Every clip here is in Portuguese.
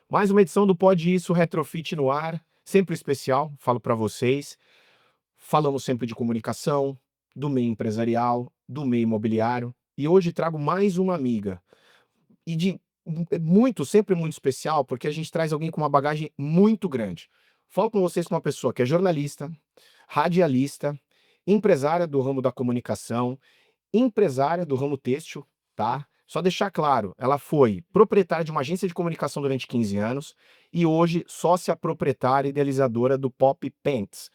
Mais uma edição do Pode Isso Retrofit no ar, sempre especial, falo para vocês. Falamos sempre de comunicação, do meio empresarial, do meio imobiliário, e hoje trago mais uma amiga. E de muito, sempre muito especial, porque a gente traz alguém com uma bagagem muito grande. Falo com vocês com uma pessoa que é jornalista, radialista, empresária do ramo da comunicação, empresária do ramo têxtil, tá? Só deixar claro, ela foi proprietária de uma agência de comunicação durante 15 anos e hoje sócia proprietária e idealizadora do Pop Pants,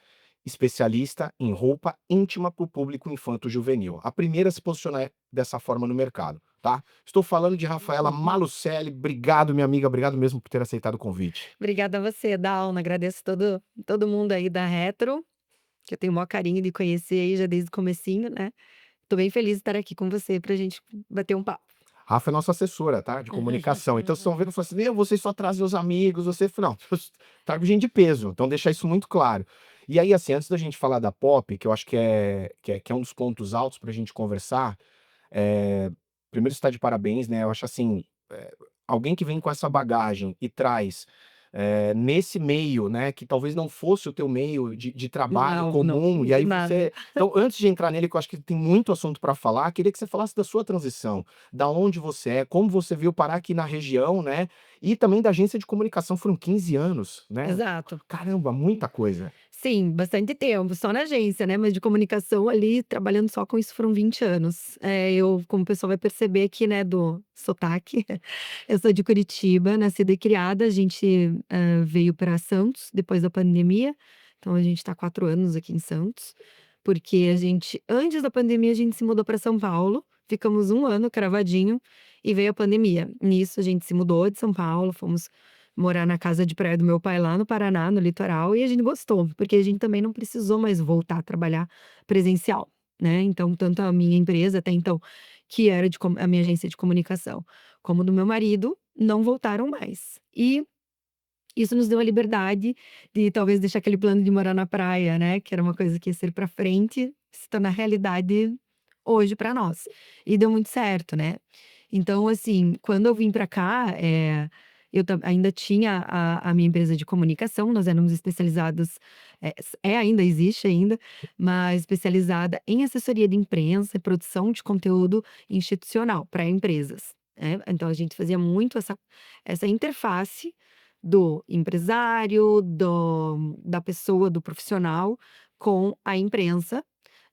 especialista em roupa íntima para o público infanto-juvenil. A primeira a se posicionar dessa forma no mercado, tá? Estou falando de Rafaela Malucelli. Obrigado, minha amiga, obrigado mesmo por ter aceitado o convite. Obrigada a você, Dauna. Agradeço todo mundo aí da Retro, que eu tenho o maior carinho de conhecer aí já desde o comecinho, né. Tô bem feliz de estar aqui com você pra gente bater um papo. Rafa é nossa assessora, tá, de comunicação. Então, vocês estão vendo, falam assim: "Meu, vocês só trazem os amigos, você", não, eu trago gente de peso, então deixar isso muito claro. E aí, assim, antes da gente falar da Pop, que eu acho que é um dos pontos altos pra gente conversar, primeiro você tá de parabéns, né, eu acho assim, alguém que vem com essa bagagem e traz, nesse meio, né, que talvez não fosse o teu meio de trabalho Não, não, comum, e aí nada. você então antes de entrar nele, que eu acho que tem muito assunto para falar, queria que você falasse da sua transição, da onde você é, como você veio parar aqui na região, né, e também da agência de comunicação, foram 15 anos, né. Exato. Caramba, muita coisa. Sim, bastante tempo, só na agência, né, mas de comunicação ali, trabalhando só com isso foram 20 anos. Eu, como o pessoal vai perceber aqui, né, do sotaque, eu sou de Curitiba, nascida e criada, a gente, veio para Santos depois da pandemia, então a gente tá 4 anos aqui em Santos, porque a gente antes da pandemia a gente se mudou para São Paulo, ficamos 1 ano cravadinho e veio a pandemia. Nisso a gente se mudou de São Paulo, fomos morar na casa de praia do meu pai lá no Paraná, no litoral, e a gente gostou, porque a gente também não precisou mais voltar a trabalhar presencial, né. Então, tanto a minha empresa até então, que era a minha agência de comunicação, como do meu marido, não voltaram mais. E isso nos deu a liberdade de talvez deixar aquele plano de morar na praia, né, que era uma coisa que ia ser para frente, se tornar realidade hoje para nós. E deu muito certo, né. Então, assim, quando eu vim para cá, eu ainda tinha a minha empresa de comunicação, nós éramos especializados, ainda existe ainda, mas especializada em assessoria de imprensa e produção de conteúdo institucional para empresas, né. Então a gente fazia muito essa interface do empresário, da pessoa, do profissional com a imprensa,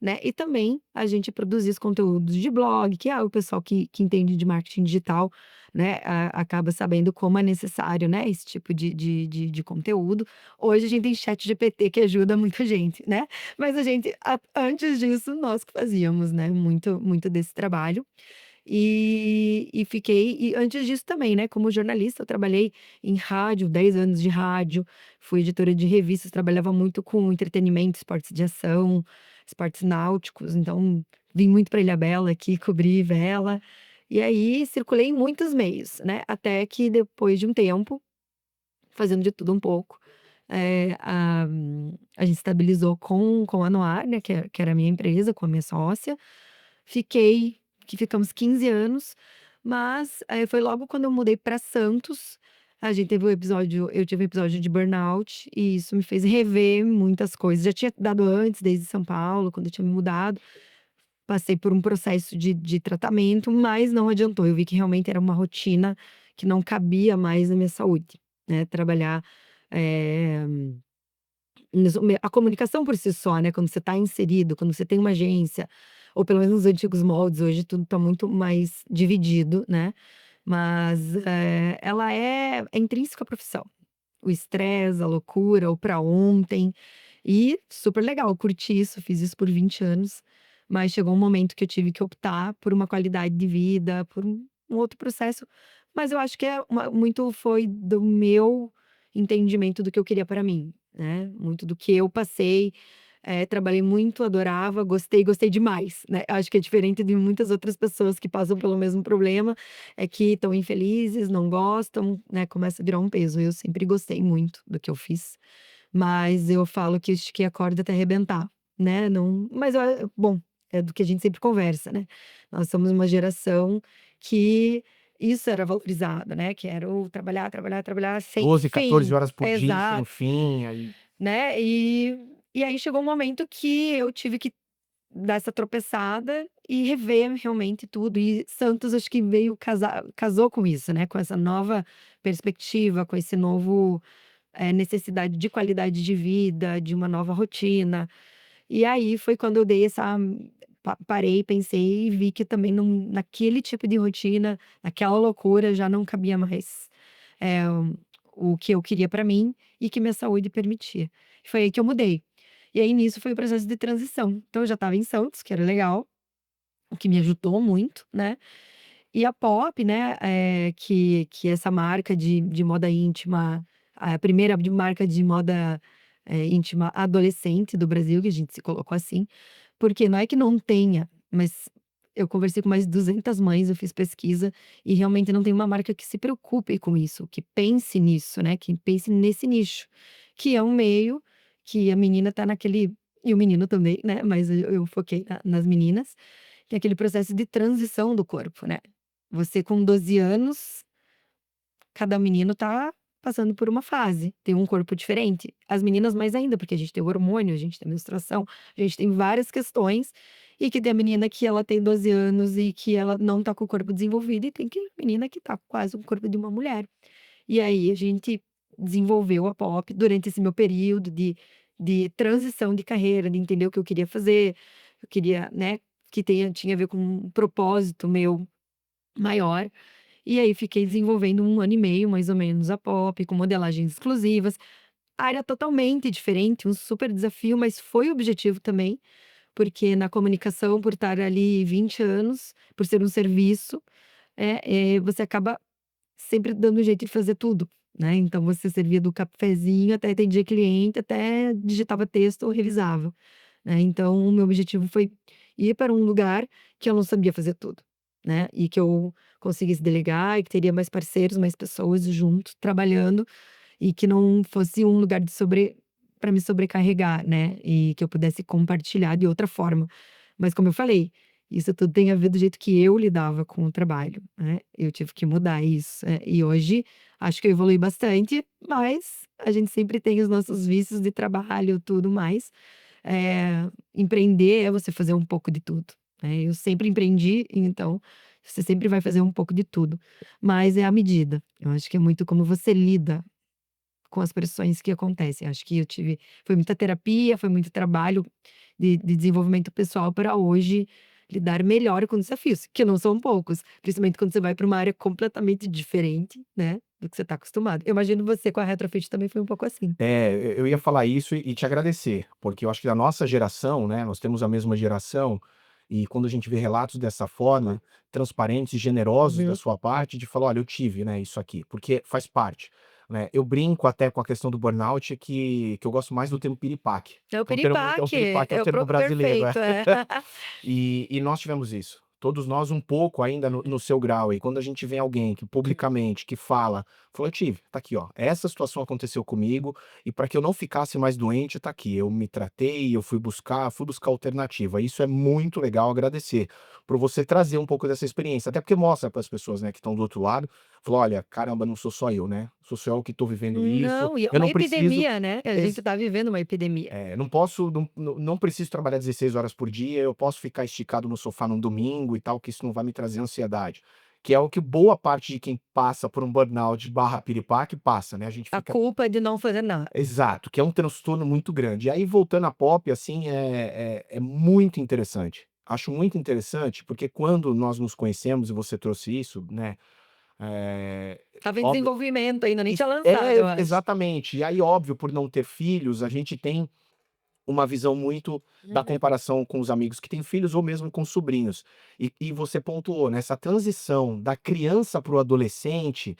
né, e também a gente produzia os conteúdos de blog, que é o pessoal que entende de marketing digital, né, acaba sabendo como é necessário, né, esse tipo de conteúdo. Hoje a gente tem ChatGPT que ajuda muita gente, né, mas a gente antes disso nós que fazíamos, né, muito desse trabalho. E antes disso também, né, como jornalista, eu trabalhei em rádio, 10 anos de rádio, fui editora de revistas, trabalhava muito com entretenimento, esportes de ação, esportes náuticos, então vim muito para Ilhabela aqui cobrir vela, e aí circulei em muitos meios, né, até que depois de um tempo, fazendo de tudo um pouco, a gente estabilizou com a Noar, né, que era a minha empresa, com a minha sócia, fiquei ficamos 15 anos, mas, foi logo quando eu mudei para Santos, a gente teve um episódio eu tive um episódio de burnout, e isso me fez rever muitas coisas. Já tinha dado antes, desde São Paulo, quando eu tinha me mudado, passei por um processo de tratamento, mas não adiantou, eu vi que realmente era uma rotina que não cabia mais na minha saúde, né, trabalhar, eh, a comunicação por si só, né, quando você está inserido, quando você tem uma agência, ou pelo menos nos antigos moldes, hoje tudo está muito mais dividido, né, mas, ela é intrínseca à profissão. O estresse, a loucura, o pra ontem, e super legal, curti isso, fiz isso por 20 anos, mas chegou um momento que eu tive que optar por uma qualidade de vida, por um outro processo, mas eu acho que muito foi do meu entendimento do que eu queria para mim, né, muito do que eu passei, trabalhei muito, adorava, gostei demais, né. Acho que é diferente de muitas outras pessoas que passam pelo mesmo problema, é que estão infelizes, não gostam, né, começa a virar um peso. Eu sempre gostei muito do que eu fiz, mas eu falo que eu estiquei a corda até arrebentar, né, não mas bom, é do que a gente sempre conversa, né. Nós somos uma geração que Isso era valorizado, né, que era o trabalhar, trabalhar, trabalhar sem 12, 14 fim. horas por dia, sem Exato, fim, aí né, e aí chegou um momento que eu tive que dar essa tropeçada e rever realmente tudo, e Santos acho que veio casou com isso, né, com essa nova perspectiva, com esse novo, necessidade de qualidade de vida, de uma nova rotina. E aí foi quando eu dei essa parei, pensei e vi que também não, naquele tipo de rotina, naquela loucura já não cabia mais, o que eu queria pra mim e que minha saúde permitia. Foi aí que eu mudei. E aí nisso foi o processo de transição. Então eu já estava em Santos, que era legal, o que me ajudou muito, né. E a Pop, né, que é essa marca de moda íntima, a primeira de marca de moda, íntima adolescente do Brasil, que a gente se colocou assim, porque não é que não tenha, mas eu conversei com mais de 200 mães, eu fiz pesquisa, e realmente não tem uma marca que se preocupe com isso, que pense nisso, né, que pense nesse nicho, que é um meio que a menina tá naquele e o menino também, né, mas eu foquei nas meninas, que é aquele processo de transição do corpo, né. Você com 12 anos, cada menino tá passando por uma fase, tem um corpo diferente. As meninas mais ainda, porque a gente tem o hormônio, a gente tem a menstruação, a gente tem várias questões, e que tem a menina que ela tem 12 anos e que ela não tá com o corpo desenvolvido, e tem que menina que tá com quase o corpo de uma mulher. E aí a gente desenvolveu a Pop durante esse meu período de transição de carreira, de entender o que eu queria fazer, eu queria, né, que tinha a ver com um propósito meu maior. E aí fiquei desenvolvendo 1 ano e meio, mais ou menos, a Pop, com modelagens exclusivas. Área totalmente diferente, um super desafio, mas foi o objetivo também, porque na comunicação, por estar ali 20 anos, por ser um serviço, você acaba sempre dando um jeito de fazer tudo, né. Então você servia do cafezinho até atendia cliente, até digitava texto ou revisava, né. Então o meu objetivo foi ir para um lugar que eu não sabia fazer tudo, né, e que eu conseguisse delegar e que teria mais parceiros, mais pessoas junto trabalhando, e que não fosse um lugar de para me sobrecarregar, né, e que eu pudesse compartilhar de outra forma. Mas como eu falei, isso tudo tem a ver do jeito que eu lidava com o trabalho, né, eu tive que mudar isso, e hoje acho que eu evolui bastante, mas a gente sempre tem os nossos vícios de trabalho, tudo mais. Empreender é você fazer um pouco de tudo, né, eu sempre empreendi, então você sempre vai fazer um pouco de tudo, mas é a medida. Eu acho que é muito como você lida com as pressões que acontecem. Acho que eu tive foi muita terapia, foi muito trabalho de desenvolvimento pessoal para hoje lidar melhor com desafios, que não são poucos, principalmente quando você vai para uma área completamente diferente, né, do que você está acostumado. Eu imagino você com a retrofit também foi um pouco assim. é, eu ia falar isso e te agradecer, porque eu acho que da nossa geração, né, nós temos a mesma geração, e quando a gente vê relatos dessa forma, transparentes e generosos da Uhum. sua parte, de falar: "Olha, eu tive, né, isso aqui", porque faz parte, né. Eu brinco até com a questão do burnout, que eu gosto mais do termo piripaque, É o que é um piripaque, piripaque, é o é o termo brasileiro, é. perfeito, é. E nós tivemos isso. Todos nós um pouco ainda no seu grau, e quando a gente vê alguém que publicamente, que fala, falou: "Eu tive, tá aqui ó, essa situação aconteceu comigo, e para que eu não ficasse mais doente, tá aqui, eu me tratei, eu fui buscar alternativa". Isso é muito legal, agradecer, por você trazer um pouco dessa experiência, até porque mostra para as pessoas, né, que estão do outro lado, falou: "Olha, caramba, não sou só eu, né, sou só eu que estou vivendo isso, Não, e é eu uma não preciso". epidemia, né, a gente tá vivendo uma epidemia. Não posso, não preciso trabalhar 16 horas por dia, eu posso ficar esticado no sofá num domingo e tal, que isso não vai me trazer ansiedade. Que é o que boa parte de quem passa por um burnout barra piripaque passa, né, a gente A fica culpa de não fazer nada. exato, que é um transtorno muito grande. E aí voltando à pop, assim, é muito interessante. Acho muito interessante, porque quando nós nos conhecemos e você trouxe isso, né, eh, Estava em óbvio desenvolvimento ainda, nem tinha lançado, eu acho. exatamente. E aí óbvio, por não ter filhos, a gente tem uma visão muito da Uhum. comparação com os amigos que têm filhos ou mesmo com sobrinhos. E você pontuou, nessa transição da criança para o adolescente,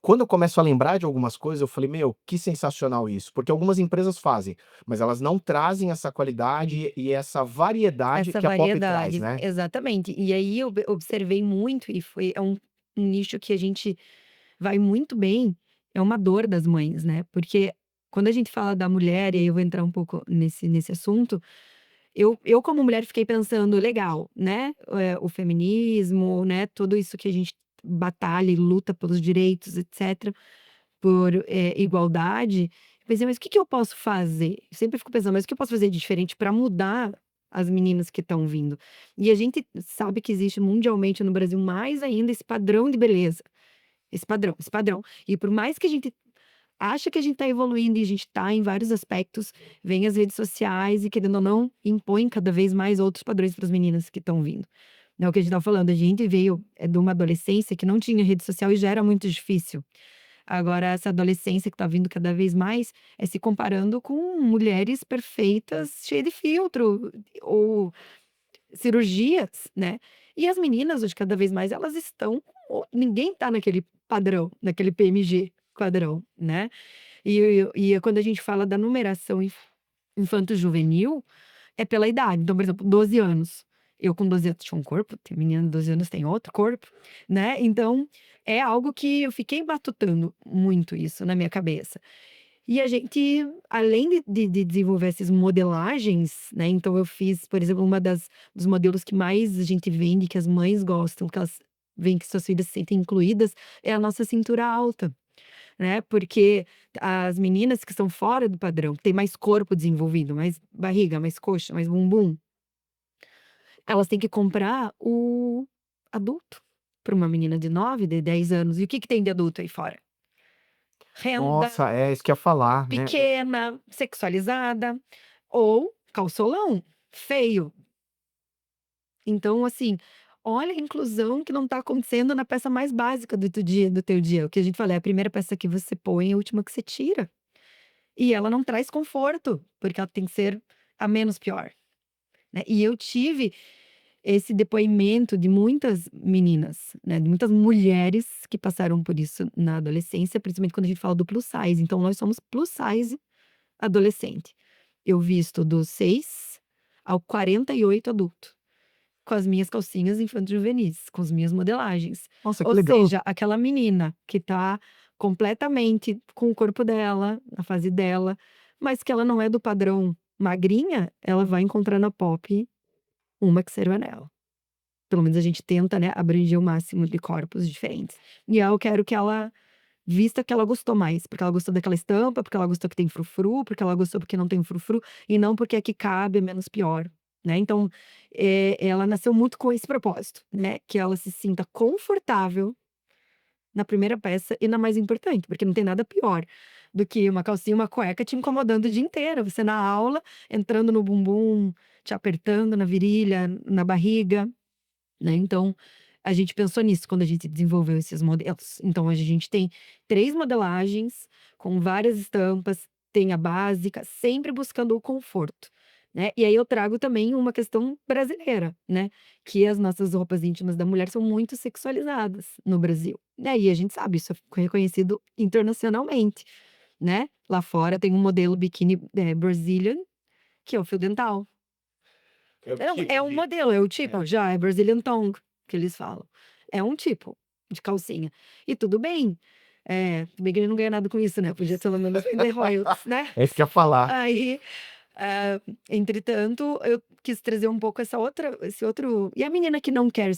quando eu começo a lembrar de algumas coisas, eu falei: "Meu, que sensacional isso", porque algumas empresas fazem, mas elas não trazem essa qualidade e essa variedade Essa que a Pop traz, variedade, né. exatamente. E aí eu observei muito e é um nicho que a gente vai muito bem, é uma dor das mães, né, porque quando a gente fala da mulher, e aí eu vou entrar um pouco nesse assunto, eu como mulher fiquei pensando: "Legal, né, o feminismo, né, tudo isso que a gente batalha e luta pelos direitos, etc., por igualdade. Eu pensei, mas o que que eu posso fazer? Eu sempre fico pensando, mas o que eu posso fazer de diferente para mudar as meninas que estão vindo? E a gente sabe que existe mundialmente no Brasil mais ainda esse padrão de beleza. Esse padrão, esse padrão. E por mais que a gente acha que a gente está evoluindo e a gente está em vários aspectos, vem as redes sociais e, querendo ou não, impõe cada vez mais outros padrões para as meninas que estão vindo. É o que a gente estava falando, a gente veio de uma adolescência que não tinha rede social e já era muito difícil. Agora, essa adolescência que está vindo cada vez mais é se comparando com mulheres perfeitas, cheias de filtro, ou cirurgias, né? E as meninas, hoje, cada vez mais, elas estão. Ninguém tá naquele padrão, naquele PMG padrão, né? E quando a gente fala da numeração infanto-juvenil, é pela idade. Então, por exemplo, 12 anos. Eu com 12 anos tinha um corpo, tem menina de 12 anos tem outro corpo, né? Então, é algo que eu fiquei matutando muito isso na minha cabeça. E a gente, além de desenvolver essas modelagens, né? Então, eu fiz, por exemplo, dos modelos que mais a gente vende, que as mães gostam, que elas veem que suas filhas se sentem incluídas, é a nossa cintura alta, né? Porque as meninas que estão fora do padrão, que têm mais corpo desenvolvido, mais barriga, mais coxa, mais bumbum, elas têm que comprar o adulto para uma menina de 9, de 10 anos. E o que que tem de adulto aí fora? Renda, Nossa, é isso que eu ia falar, né? pequena, sexualizada ou calçolão, feio. Então, assim, olha a inclusão que não está acontecendo na peça mais básica do teu dia. O que a gente fala é a primeira peça que você põe e a última que você tira. E ela não traz conforto, porque ela tem que ser a menos pior, né? E eu tive esse depoimento de muitas meninas, né, de muitas mulheres que passaram por isso na adolescência, principalmente quando a gente fala do plus size. Então, nós somos plus size adolescente. Eu visto dos 6 ao 48 adulto, com as minhas calcinhas infanto-juvenis, com as minhas modelagens. Nossa, que Ou legal. seja, aquela menina que tá completamente com o corpo dela, na fase dela, mas que ela não é do padrão magrinha, ela vai encontrar na Pop uma que sirva nela. Pelo menos a gente tenta, né, abranger o máximo de corpos diferentes. E eu quero que ela vista que ela gostou mais, porque ela gostou daquela estampa, porque ela gostou que tem frufru, porque ela gostou porque não tem frufru, e não porque a que cabe é menos pior, né. Então, ela nasceu muito com esse propósito, né, que ela se sinta confortável na primeira peça e na mais importante, porque não tem nada pior do que uma calcinha e uma cueca te incomodando o dia inteiro, você na aula, entrando no bumbum, te apertando na virilha, na barriga. Né, então, a gente pensou nisso quando a gente desenvolveu esses modelos. Então, hoje a gente tem 3 modelagens com várias estampas, tem a básica, sempre buscando o conforto, né. E aí eu trago também uma questão brasileira, né, que as nossas roupas íntimas da mulher são muito sexualizadas no Brasil, né, e a gente sabe, isso é reconhecido internacionalmente, né. Lá fora tem um modelo biquíni, Brazilian, que é o fio dental. É o Não, tipo é um de. modelo, é o tipo, É. já é Brazilian Tongue, que eles falam. É um tipo de calcinha. E tudo bem, tudo bem que ele não ganha nada com isso, né, podia pelo menos vender royalties, né. É isso que eu ia falar. Aí, entretanto, eu quis trazer um pouco esse outro e a menina que não quer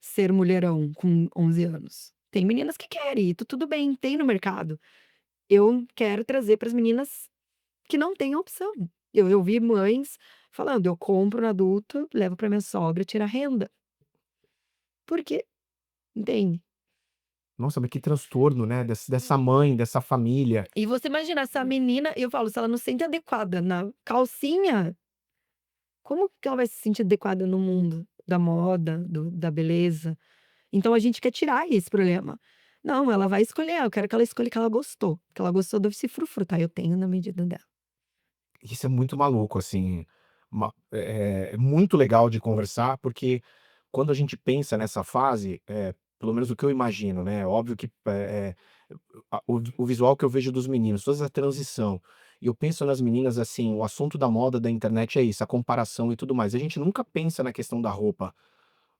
ser mulherão com 11 anos? Tem meninas que querem e tudo bem, tem no mercado. Eu quero trazer para as meninas que não têm opção. Eu vi mães falando: "Eu compro no adulto, levo para minha sogra, tira renda". Por quê? Entende? Nossa, mas que transtorno, né? Dessa mãe, dessa família. E você imagina essa menina, eu falo, se ela não se sente adequada na calcinha, como que ela vai se sentir adequada no mundo da moda, da beleza? Então a gente quer tirar esse problema. Não, ela vai escolher, eu quero que ela escolha que ela gostou desse frufru, tá, eu tenho na medida dela. Isso é muito maluco, assim. É muito legal de conversar, porque quando a gente pensa nessa fase, pelo menos o que eu imagino, né? Óbvio que o visual que eu vejo dos meninos, toda essa transição. E eu penso nas meninas assim, o assunto da moda da internet é isso, a comparação e tudo mais. A gente nunca pensa na questão da roupa.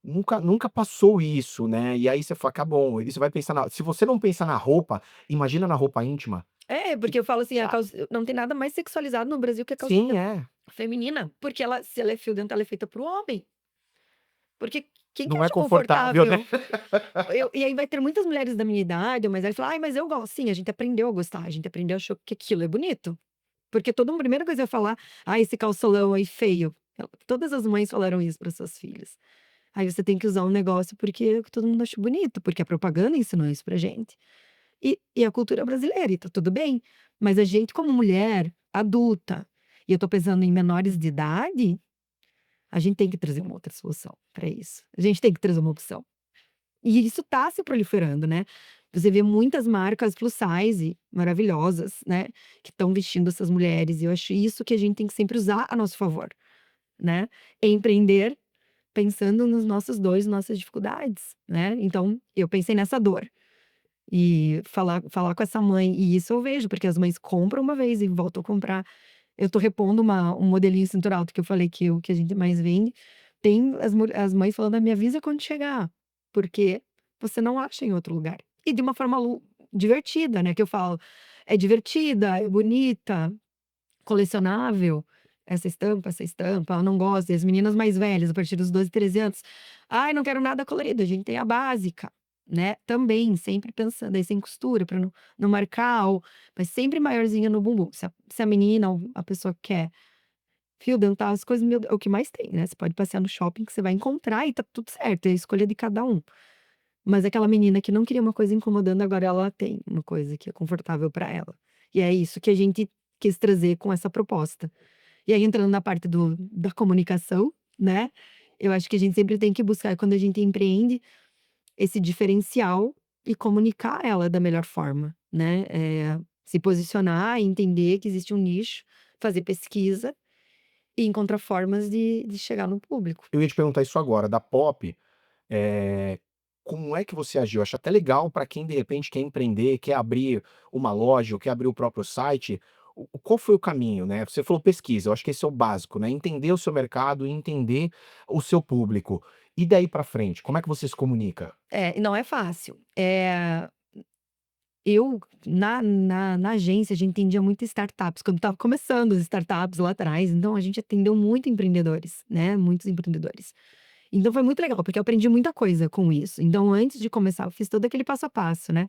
Nunca passou isso, né? E aí você fala, tá bom, e você vai pensar se você não pensa na roupa, imagina na roupa íntima. É, Que, porque eu falo assim, a ah, calça não tem nada mais sexualizado no Brasil que a sim, calcinha é. feminina, porque ela se ela é fio dental, ela é feita para o homem. Porque Quem que Não é acha confortável, né? confortável? E aí vai ter muitas mulheres da minha idade, mas aí fala: "Ai, mas eu gosto". Sim, a gente aprendeu a gostar, a gente aprendeu a achar que aquilo é bonito. Porque todo mundo, a primeira coisa vai falar: "Ah, esse calçolão aí feio". Todas as mães falaram isso para suas filhas. Aí você tem que usar um negócio porque todo mundo acha bonito, porque a propaganda ensinou isso pra gente. E a cultura brasileira, e tá tudo bem. Mas a gente como mulher adulta, e eu tô pensando em menores de idade, a gente tem que trazer uma outra solução para isso. A gente tem que trazer uma opção. E isso tá se proliferando, né. Você vê muitas marcas plus size maravilhosas, né, que estão vestindo essas mulheres, e eu acho isso que a gente tem que sempre usar a nosso favor, né. Empreender pensando nos nossos dores, nossas dificuldades, né. Então, eu pensei nessa dor, e falar com essa mãe, e isso eu vejo, porque as mães compram uma vez e voltam a comprar. Eu tô repondo um modelinho cintura alta que eu falei que a gente mais vende, tem as mães falando: "Ah, me avisa quando chegar, porque você não acha em outro lugar". E de uma forma divertida, né, que eu falo: "É divertida, é bonita, colecionável, essa estampa, ela não gosta". E as meninas mais velhas, a partir dos 12, 13 anos: "Ai, não quero nada colorido", a gente tem a básica, né, também, sempre pensando aí sem costura para não marcar, ou mas sempre maiorzinha no bumbum. Se a menina ou a pessoa quer fio dental, as coisas, meu é o que mais tem, né, você pode passear no shopping que você vai encontrar e tá tudo certo, é a escolha de cada um. Mas aquela menina que não queria uma coisa incomodando, agora ela tem uma coisa que é confortável para ela. E é isso que a gente quis trazer com essa proposta. E aí entrando na parte da comunicação, né, eu acho que a gente sempre tem que buscar, quando a gente empreende, esse diferencial e comunicar ela da melhor forma, né, se posicionar, entender que existe um nicho, fazer pesquisa e encontrar formas de chegar no público. Eu ia te perguntar isso agora, da Pop, eh, como é que você agiu? Acho até legal para quem de repente quer empreender, quer abrir uma loja ou quer abrir o próprio site, qual foi o caminho, né? Você falou pesquisa, eu acho que esse é o básico, né, entender o seu mercado e entender o seu público. E daí para frente, como é que você se comunica? É, e não é fácil. Eu, na agência, a gente atendia muito startups, quando estava começando as startups lá atrás, então a gente atendeu muito empreendedores, né, muitos empreendedores. Então foi muito legal, porque eu aprendi muita coisa com isso. Então antes de começar, eu fiz todo aquele passo a passo, né.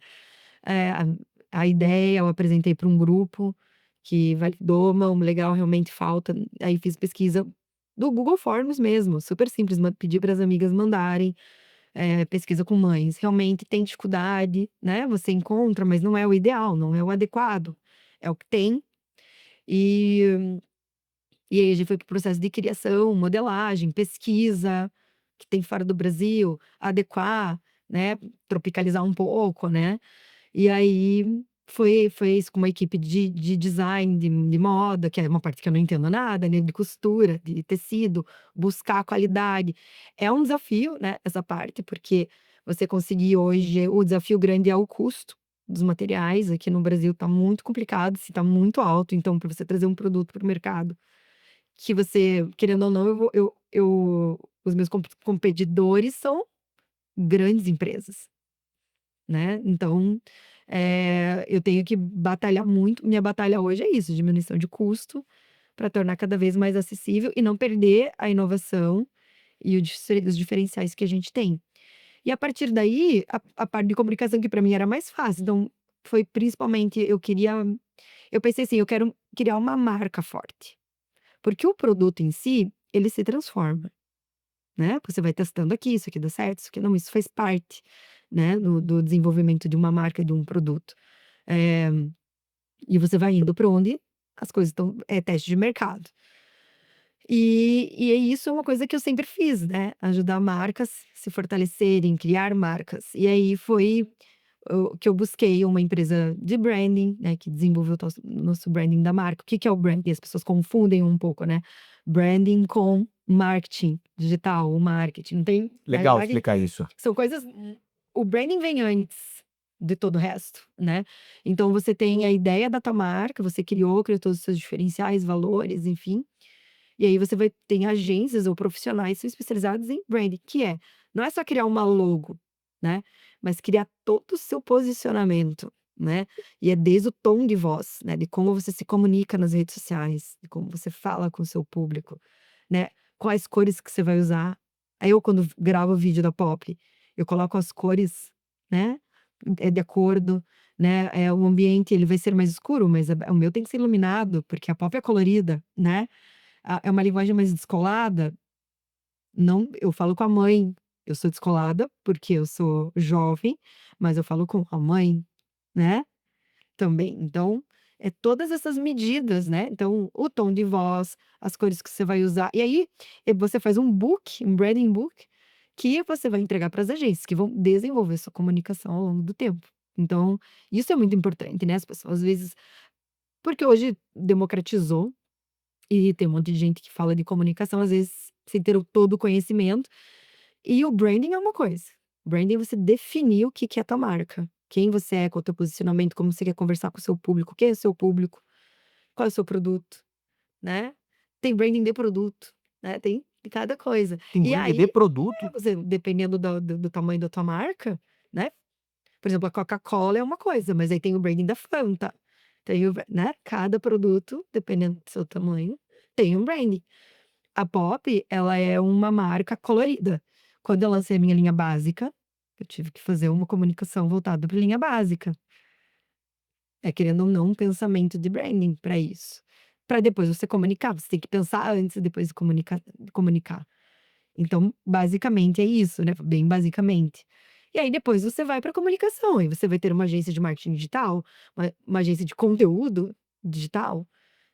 A ideia eu apresentei para um grupo que validou: "Não, legal, realmente falta". Aí fiz pesquisa do Google Forms mesmo, super simples, pedi para as amigas mandarem, pesquisa com mães, realmente tem dificuldade, né, você encontra, mas não é o ideal, não é o adequado, é o que tem. E e aí a gente foi para o processo de criação, modelagem, pesquisa, que tem fora do Brasil, adequar, né, tropicalizar um pouco, né. E aí foi isso, com uma equipe de design, de moda, que é uma parte que eu não entendo nada, né, de costura, de tecido, buscar a qualidade. É um desafio, né, essa parte, porque você conseguir hoje, o desafio grande é o custo dos materiais. Aqui no Brasil tá muito complicado, se tá muito alto, então para você trazer um produto para o mercado, que você, querendo ou não, os meus competidores são grandes empresas. Né, então, eu tenho que batalhar muito. Minha batalha hoje é isso, diminuição de custo, para tornar cada vez mais acessível e não perder a inovação e os diferenciais que a gente tem. E a partir daí, a parte de comunicação, que para mim era mais fácil, então foi principalmente, eu pensei assim: "Eu quero criar uma marca forte", porque o produto em si, ele se transforma. Né, você vai testando aqui, isso aqui dá certo, isso aqui não, isso faz parte, né, do desenvolvimento de uma marca, de um produto. Eh, e você vai indo para onde as coisas estão, teste de mercado. E isso é uma coisa que eu sempre fiz, né, ajudar marcas se fortalecerem, criar marcas. E aí foi o que eu busquei uma empresa de branding, né, que desenvolveu o nosso branding da marca. O que que é o branding? As pessoas confundem um pouco, né, branding com marketing digital, o marketing, não tem, na Legal verdade, explicar isso. são coisas, o branding vem antes de todo o resto, né. Então você tem a ideia da tua marca, você criou todos os seus diferenciais, valores, enfim, e aí você vai tem agências ou profissionais que são especializados em branding, que não é só criar uma logo, né, mas criar todo o seu posicionamento, né, e é desde o tom de voz, né, de como você se comunica nas redes sociais, de como você fala com o seu público, né, quais cores que você vai usar, Aí eu, quando gravo o vídeo da Pop, eu coloco as cores, né? É de acordo, né? O ambiente ele vai ser mais escuro, mas o meu tem que ser iluminado, porque a Pop é colorida, né? É uma linguagem mais descolada. Não, eu falo com a mãe, eu sou descolada, porque eu sou jovem, mas eu falo com a mãe, né? Também. Então, é todas essas medidas, né? Então, o tom de voz, as cores que você vai usar. E aí, você faz um book, um branding book, que você vai entregar para as agências, que vão desenvolver sua comunicação ao longo do tempo. Então, isso é muito importante, né? As pessoas, às vezes, porque hoje democratizou e tem um monte de gente que fala de comunicação, às vezes, sem ter todo o conhecimento. E o branding é uma coisa. Branding é você definir o que que é a tua marca. Quem você é, qual é o teu posicionamento, como você quer conversar com o seu público, quem é o seu público, qual é o seu produto, né? Tem branding de produto, né? Tem de cada coisa. Tem E brand de aí, produto. você, dependendo do tamanho da tua marca, né? Por exemplo, a Coca-Cola é uma coisa, mas aí tem o branding da Fanta. Tem o, né? Cada produto, dependendo do seu tamanho, tem um branding. A Pop, ela é uma marca colorida. Quando eu lancei a minha linha básica, eu tive que fazer uma comunicação voltada para linha básica. Querendo ou não, um pensamento de branding para isso. Para depois você comunicar, você tem que pensar antes e depois de comunicar. Então, basicamente é isso, né? Bem basicamente. E aí depois você vai para comunicação, e você vai ter uma agência de marketing digital, uma agência de conteúdo digital,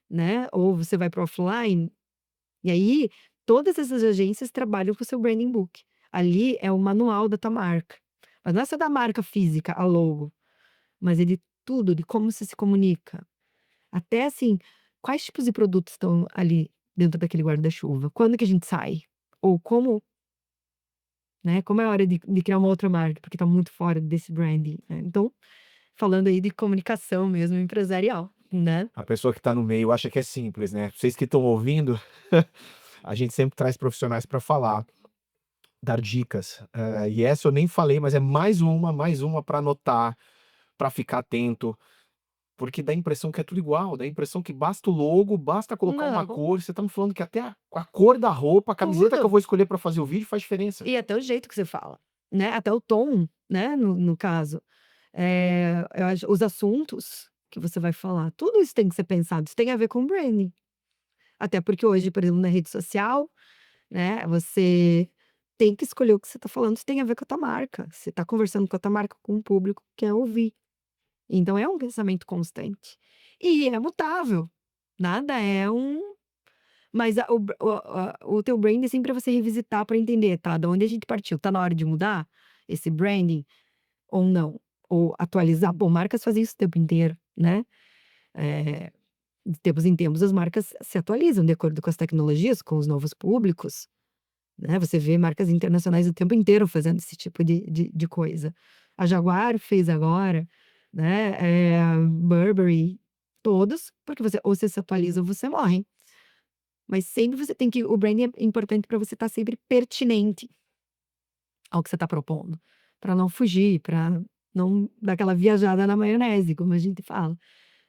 né? Ou você vai para offline. E aí, todas essas agências trabalham com o seu branding book. Ali é o manual da tua marca. Mas não é só da marca física, a logo, mas é de tudo, de como você se comunica. Até assim, quais tipos de produtos estão ali dentro daquele guarda-chuva? Quando que a gente sai? Ou como, né? Como é a hora de criar uma outra marca, porque tá muito fora desse branding, né? Então, falando aí de comunicação mesmo, empresarial, né? A pessoa que está no meio acha que é simples, né? Vocês que estão ouvindo, a gente sempre traz profissionais para falar, dar dicas. E essa eu nem falei, mas é mais uma para anotar, para ficar atento, porque dá a impressão que é tudo igual, dá a impressão que basta o logo, basta colocar uma Não, cor. Você tá me falando que até a cor da roupa, a camiseta que eu tudo. vou escolher para fazer o vídeo faz diferença. E até o jeito que você fala, né? Até o tom, né? No caso. Eu acho, os assuntos que você vai falar, tudo isso tem que ser pensado. Isso tem a ver com branding. Até porque hoje, por exemplo, na rede social, né? Você tem que escolher o que você está falando, isso tem a ver com a tua marca. Você está conversando com a tua marca, com um público que quer ouvir. Então é um pensamento constante. E é mutável. Nada é um. Mas o teu branding é sempre você revisitar para entender, tá? De onde a gente partiu. Tá na hora de mudar esse branding ou não? Ou atualizar? Bom, marcas fazem isso o tempo inteiro, né? Eh, de tempos em tempos, as marcas se atualizam de acordo com as tecnologias, com os novos públicos, né? Você vê marcas internacionais o tempo inteiro fazendo esse tipo de coisa. A Jaguar fez agora, né? Burberry, todos, porque você ou você se atualiza ou você morre. Mas sempre você tem que o branding é importante para você estar sempre pertinente ao que você está propondo, para não fugir, para não dar aquela viajada na maionese, como a gente fala,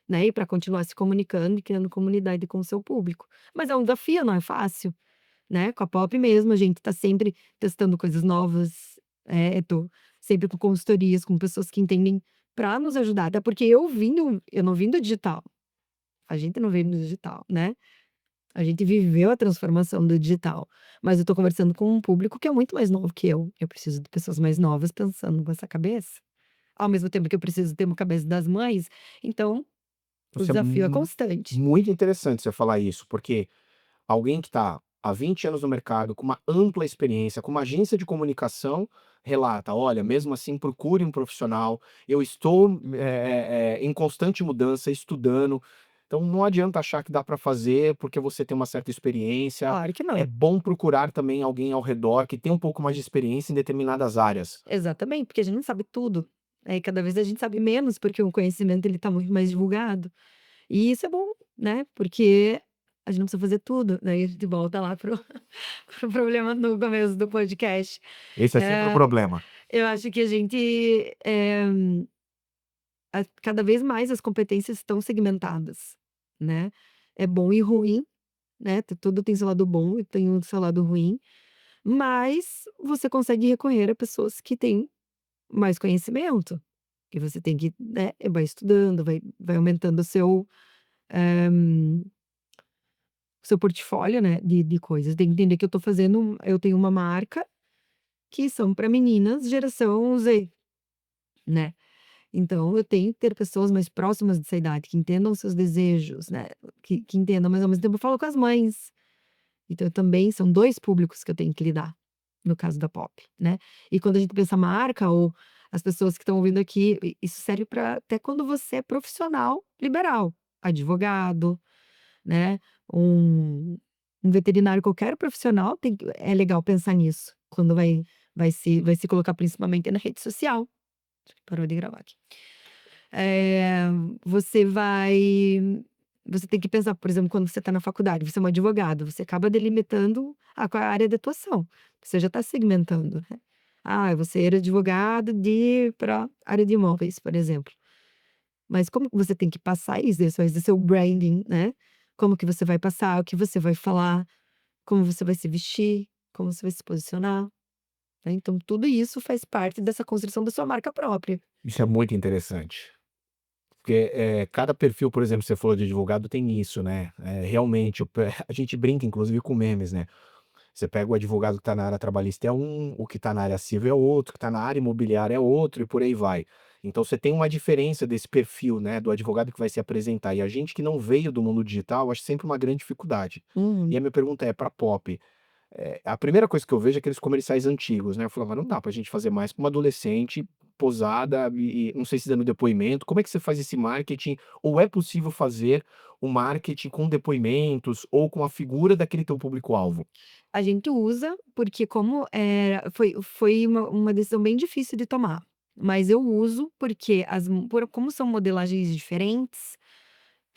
né, e para continuar se comunicando e criando comunidade com o seu público. Mas é um desafio, não é fácil, né, com a Pop mesmo, a gente está sempre testando coisas novas, tô sempre com consultorias, com pessoas que entendem para nos ajudar, até porque eu não vim do digital, a gente não veio do digital, né. A gente viveu a transformação do digital, mas eu tô conversando com um público que é muito mais novo que eu. Eu preciso de pessoas mais novas pensando com essa cabeça, ao mesmo tempo que eu preciso ter uma cabeça das mães, então o Isso é desafio é constante. muito interessante você falar isso, porque alguém que está há 20 anos no mercado, com uma ampla experiência, com uma agência de comunicação, relata: "Olha, mesmo assim procure um profissional, eu estou, em constante mudança, estudando". Então não adianta achar que dá para fazer porque você tem uma certa experiência, Claro que é não. bom procurar também alguém ao redor que tem um pouco mais de experiência em determinadas áreas. Exatamente, porque a gente não sabe tudo, e cada vez a gente sabe menos, porque o conhecimento ele tá muito mais divulgado. E isso é bom, né, porque a gente não precisa fazer tudo, daí a gente volta lá pro problema no começo do podcast. Esse é sempre o Eh, problema. eu acho que a gente, cada vez mais as competências estão segmentadas, né. É bom e ruim, né, tudo tem seu lado bom e tem o seu lado ruim, mas você consegue recorrer a pessoas que têm mais conhecimento, que você tem que, né, vai estudando, vai aumentando eh, o seu portfólio, né, de coisas. Tem que entender que eu tenho uma marca que são para meninas geração Z, né. Então eu tenho que ter pessoas mais próximas dessa idade, que entendam seus desejos, né, que entendam, mas ao mesmo tempo eu falo com as mães. Então eu também são 2 públicos que eu tenho que lidar, no caso da pop, né. E quando a gente pensa marca ou as pessoas que estão ouvindo aqui, isso serve para até quando você é profissional liberal, advogado, né, um veterinário, qualquer profissional é legal pensar nisso, quando vai se colocar principalmente na rede social. Parou de gravar aqui. Eh, você vai você tem que pensar, por exemplo, quando você está na faculdade, você é um advogado, você acaba delimitando qual é a área de atuação, você já está segmentando, né. Ah, você era advogado de pra área de imóveis, por exemplo. Mas como que você tem que passar isso, vai fazer seu branding, né, como que você vai passar, o que você vai falar, como você vai se vestir, como você vai se posicionar, né, então tudo isso faz parte dessa construção da sua marca própria. Isso é muito interessante. Porque, cada perfil, por exemplo, você falou de advogado, tem isso, né, realmente a gente brinca inclusive com memes, né. Você pega o advogado que está na área trabalhista é um, o que está na área civil é outro, o que está na área imobiliária é outro e por aí vai. Então você tem uma diferença desse perfil, né, do advogado que vai se apresentar e a gente que não veio do mundo digital, acho sempre uma grande dificuldade. E a Uhum. minha pergunta é pra pop, a primeira coisa que eu vejo é aqueles comerciais antigos, né, eu falava: "Não dá pra gente fazer mais com uma adolescente posada e não sei se dando depoimento". Como é que você faz esse marketing? Ou é possível fazer o marketing com depoimentos ou com a figura daquele teu público-alvo? A gente usa, porque como, foi uma decisão bem difícil de tomar, mas eu uso, porque como são modelagens diferentes,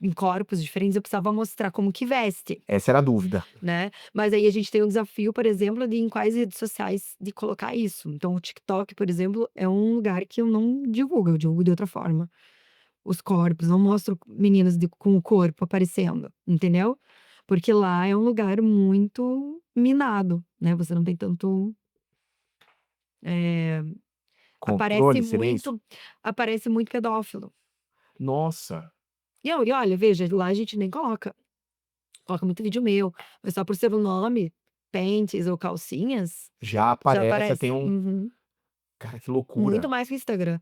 em corpos diferentes, eu precisava mostrar como que veste, Essa era a dúvida. né. Mas aí a gente tem o desafio, por exemplo, de em quais redes sociais de colocar isso. Então o TikTok, por exemplo, é um lugar que eu não divulgo, eu divulgo de outra forma. Os corpos, não mostro meninas com o corpo aparecendo, entendeu? Porque lá é um lugar muito minado, né, você não tem tanto, eh, aparece Controle, seria isso? muito aparece muito pedófilo. Nossa, E olha, veja, lá a gente nem coloca muito vídeo meu, mas só por ser o nome, pentes ou calcinhas, já já aparece, tem aparece. um, Uhum. cara, que Muito loucura. mais que o Instagram,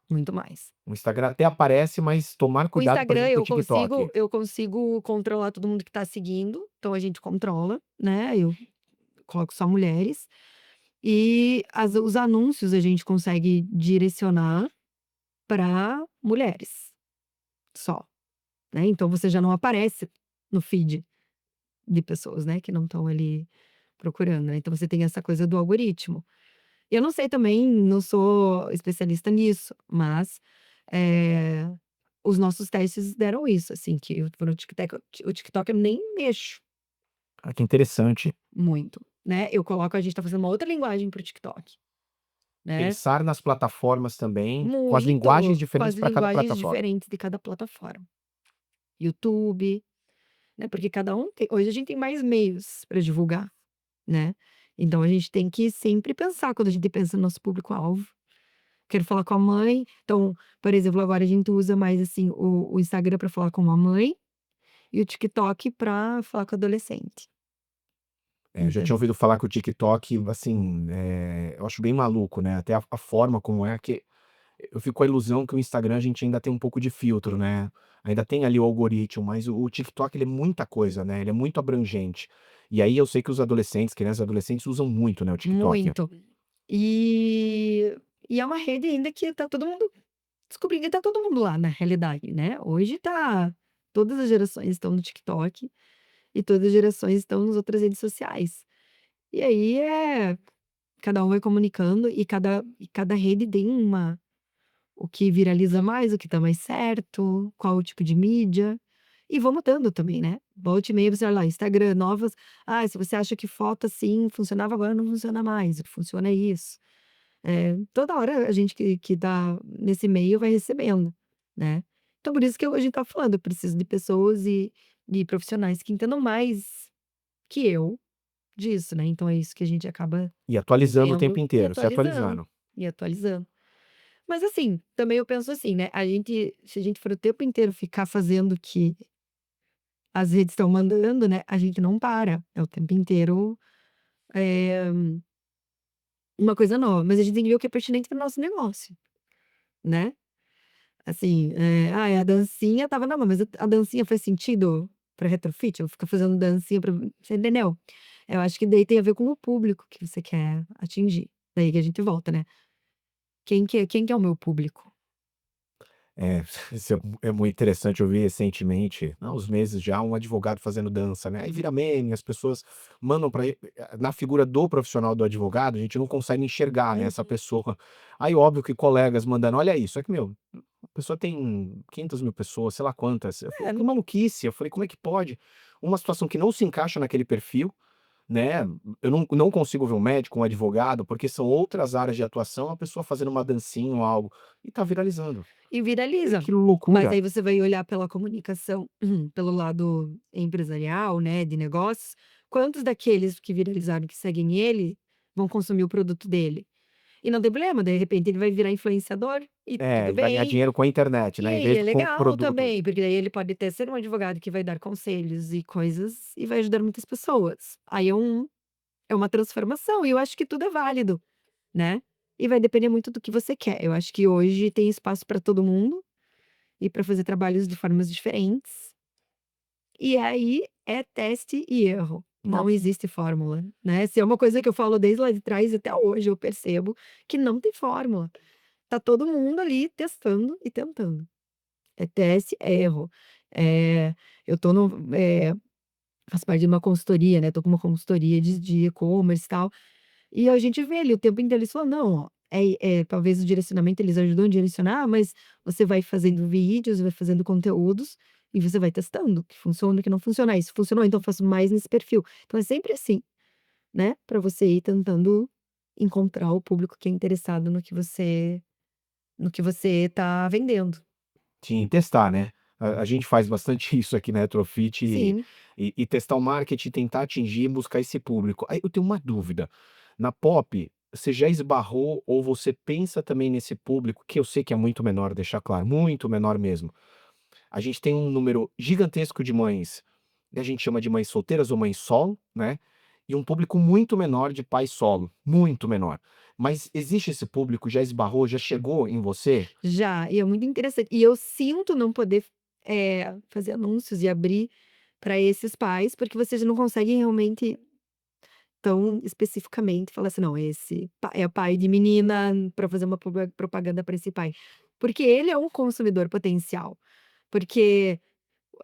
muito mais. O Instagram até aparece, mas tomar O cuidado, por Instagram exemplo, com o eu consigo TikTok. eu consigo controlar todo mundo que tá seguindo, então a gente controla, né, eu coloco só mulheres, e os anúncios a gente consegue direcionar para mulheres, só, né, então você já não aparece no feed de pessoas, né, que não estão ali procurando, né, então você tem essa coisa do algoritmo. Eu não sei também, não sou especialista nisso, mas, eh, os nossos testes deram isso, assim, que o TikTok eu nem mexo Ah, que interessante. muito, né, a gente tá fazendo uma outra linguagem para o TikTok, né, Pensar nas plataformas também, com as linguagens muito, com as diferentes para cada linguagens plataforma. diferentes de cada plataforma. YouTube, né, porque cada um tem hoje a gente tem mais meios para divulgar, né, então a gente tem que sempre pensar quando a gente pensa no nosso público-alvo. Quero falar com a mãe, então, por exemplo, agora a gente usa mais, assim, o Instagram para falar com a mãe e o TikTok para falar com o adolescente. Eu já tinha Então ouvido falar que o TikTok, assim, eu acho bem maluco, né, até a forma como é que eu fico com a ilusão que o Instagram a gente ainda tem um pouco de filtro, né, ainda tem ali o algoritmo, mas o TikTok ele é muita coisa, né, ele é muito abrangente. E aí eu sei que os adolescentes, crianças e adolescentes usam muito, né, o TikTok. muito. E e é uma rede ainda que tá todo mundo descobrindo e tá todo mundo lá na realidade, né. Hoje tá todas as gerações estão no TikTok e todas as gerações estão nas outras redes sociais. E aí, cada um vai comunicando e cada rede tem o que viraliza mais, o que tá mais certo, qual o tipo de mídia. E vão mudando também, né. Volta e meia você olha lá, Instagram, novas se você acha que foto assim funcionava, agora não funciona mais, o que funciona é isso. Toda hora a gente que tá nesse meio vai recebendo, né. Então por isso que a gente tá falando, eu preciso de pessoas e profissionais que entendam mais que eu, disso, né, então é isso que a gente acaba E atualizando o tempo vendo inteiro, se atualizando. e atualizando. Mas assim, também eu penso assim, né, a gente se a gente for o tempo inteiro ficar fazendo o que as redes estão mandando, né, a gente não para, é o tempo inteiro, eh, uma coisa nova, mas a gente tem que ver o que é pertinente para o nosso negócio, né. Assim, a dancinha estava na moda, mas a dancinha faz sentido para retrofit? Eu ficar fazendo dancinha para você entendeu? Eu acho que daí tem a ver com o público que você quer atingir, daí que a gente volta, né, quem que é o meu público? É, isso é muito interessante. Eu vi recentemente, há uns meses já, um advogado fazendo dança, né, aí vira meme, as pessoas mandam para ele na figura do profissional do advogado, a gente não consegue enxergar, né, essa Uhum. pessoa. Aí óbvio que colegas mandando: "Olha isso", é que, meu, a pessoa tem 500.000 pessoas, sei lá quantas. Eu falei: É, "Que maluquice", eu falei: "Como é que pode?". Uma situação que não se encaixa naquele perfil, né, eu não consigo ver um médico, um advogado, porque são outras áreas de atuação, a pessoa fazendo uma dancinha ou algo, e tá viralizando. e viraliza. Que Mas loucura. aí você vai olhar pela comunicação, pelo lado empresarial, né, de negócios, quantos daqueles que viralizaram, que seguem ele, vão consumir o produto dele? E não tem problema, de repente ele vai virar influenciador e É, tudo e vai ganhar bem. dinheiro com a internet, E né, em aí vez é de com o legal produto. também, porque daí ele pode até ser um advogado que vai dar conselhos e coisas e vai ajudar muitas pessoas. Aí é uma transformação e eu acho que tudo é válido, né. E vai depender muito do que você quer. Eu acho que hoje tem espaço para todo mundo e para fazer trabalhos de formas diferentes. E aí é teste e erro, não existe fórmula, né. Se é uma coisa que eu falo desde lá de trás até hoje eu percebo que não tem fórmula. Tá todo mundo ali testando e tentando. É teste, é erro. Eu tô no faço parte de uma consultoria, né, tô com uma consultoria de e-commerce e tal, e a gente vê ali o tempo inteiro eles falam: "Não, ó, talvez o direcionamento eles ajudam a direcionar, mas você vai fazendo vídeos, vai fazendo conteúdos e você vai testando o que funciona, o que não funciona. Ah, isso funcionou, então eu faço mais nesse perfil". Então é sempre assim, né, pra você ir tentando encontrar o público que é interessado no que você tá vendendo. Sim, testar, né. A gente faz bastante isso aqui na Retrofit Sim. e testar o marketing, tentar atingir e buscar esse público. Aí eu tenho uma dúvida, na pop, você já esbarrou ou você pensa também nesse público, que eu sei que é muito menor, deixar claro, muito menor mesmo. A gente tem um número gigantesco de mães, que a gente chama de mães solteiras ou mães solo, né, e um público muito menor de pai solo, muito menor. Mas existe esse público, já esbarrou, já chegou em você? Já, e é muito interessante. E eu sinto não poder, fazer anúncios e abrir para esses pais, porque vocês não conseguem realmente tão especificamente falar assim: "Não, esse é pai de menina", para fazer uma propaganda para esse pai. Porque ele é um consumidor potencial. Porque,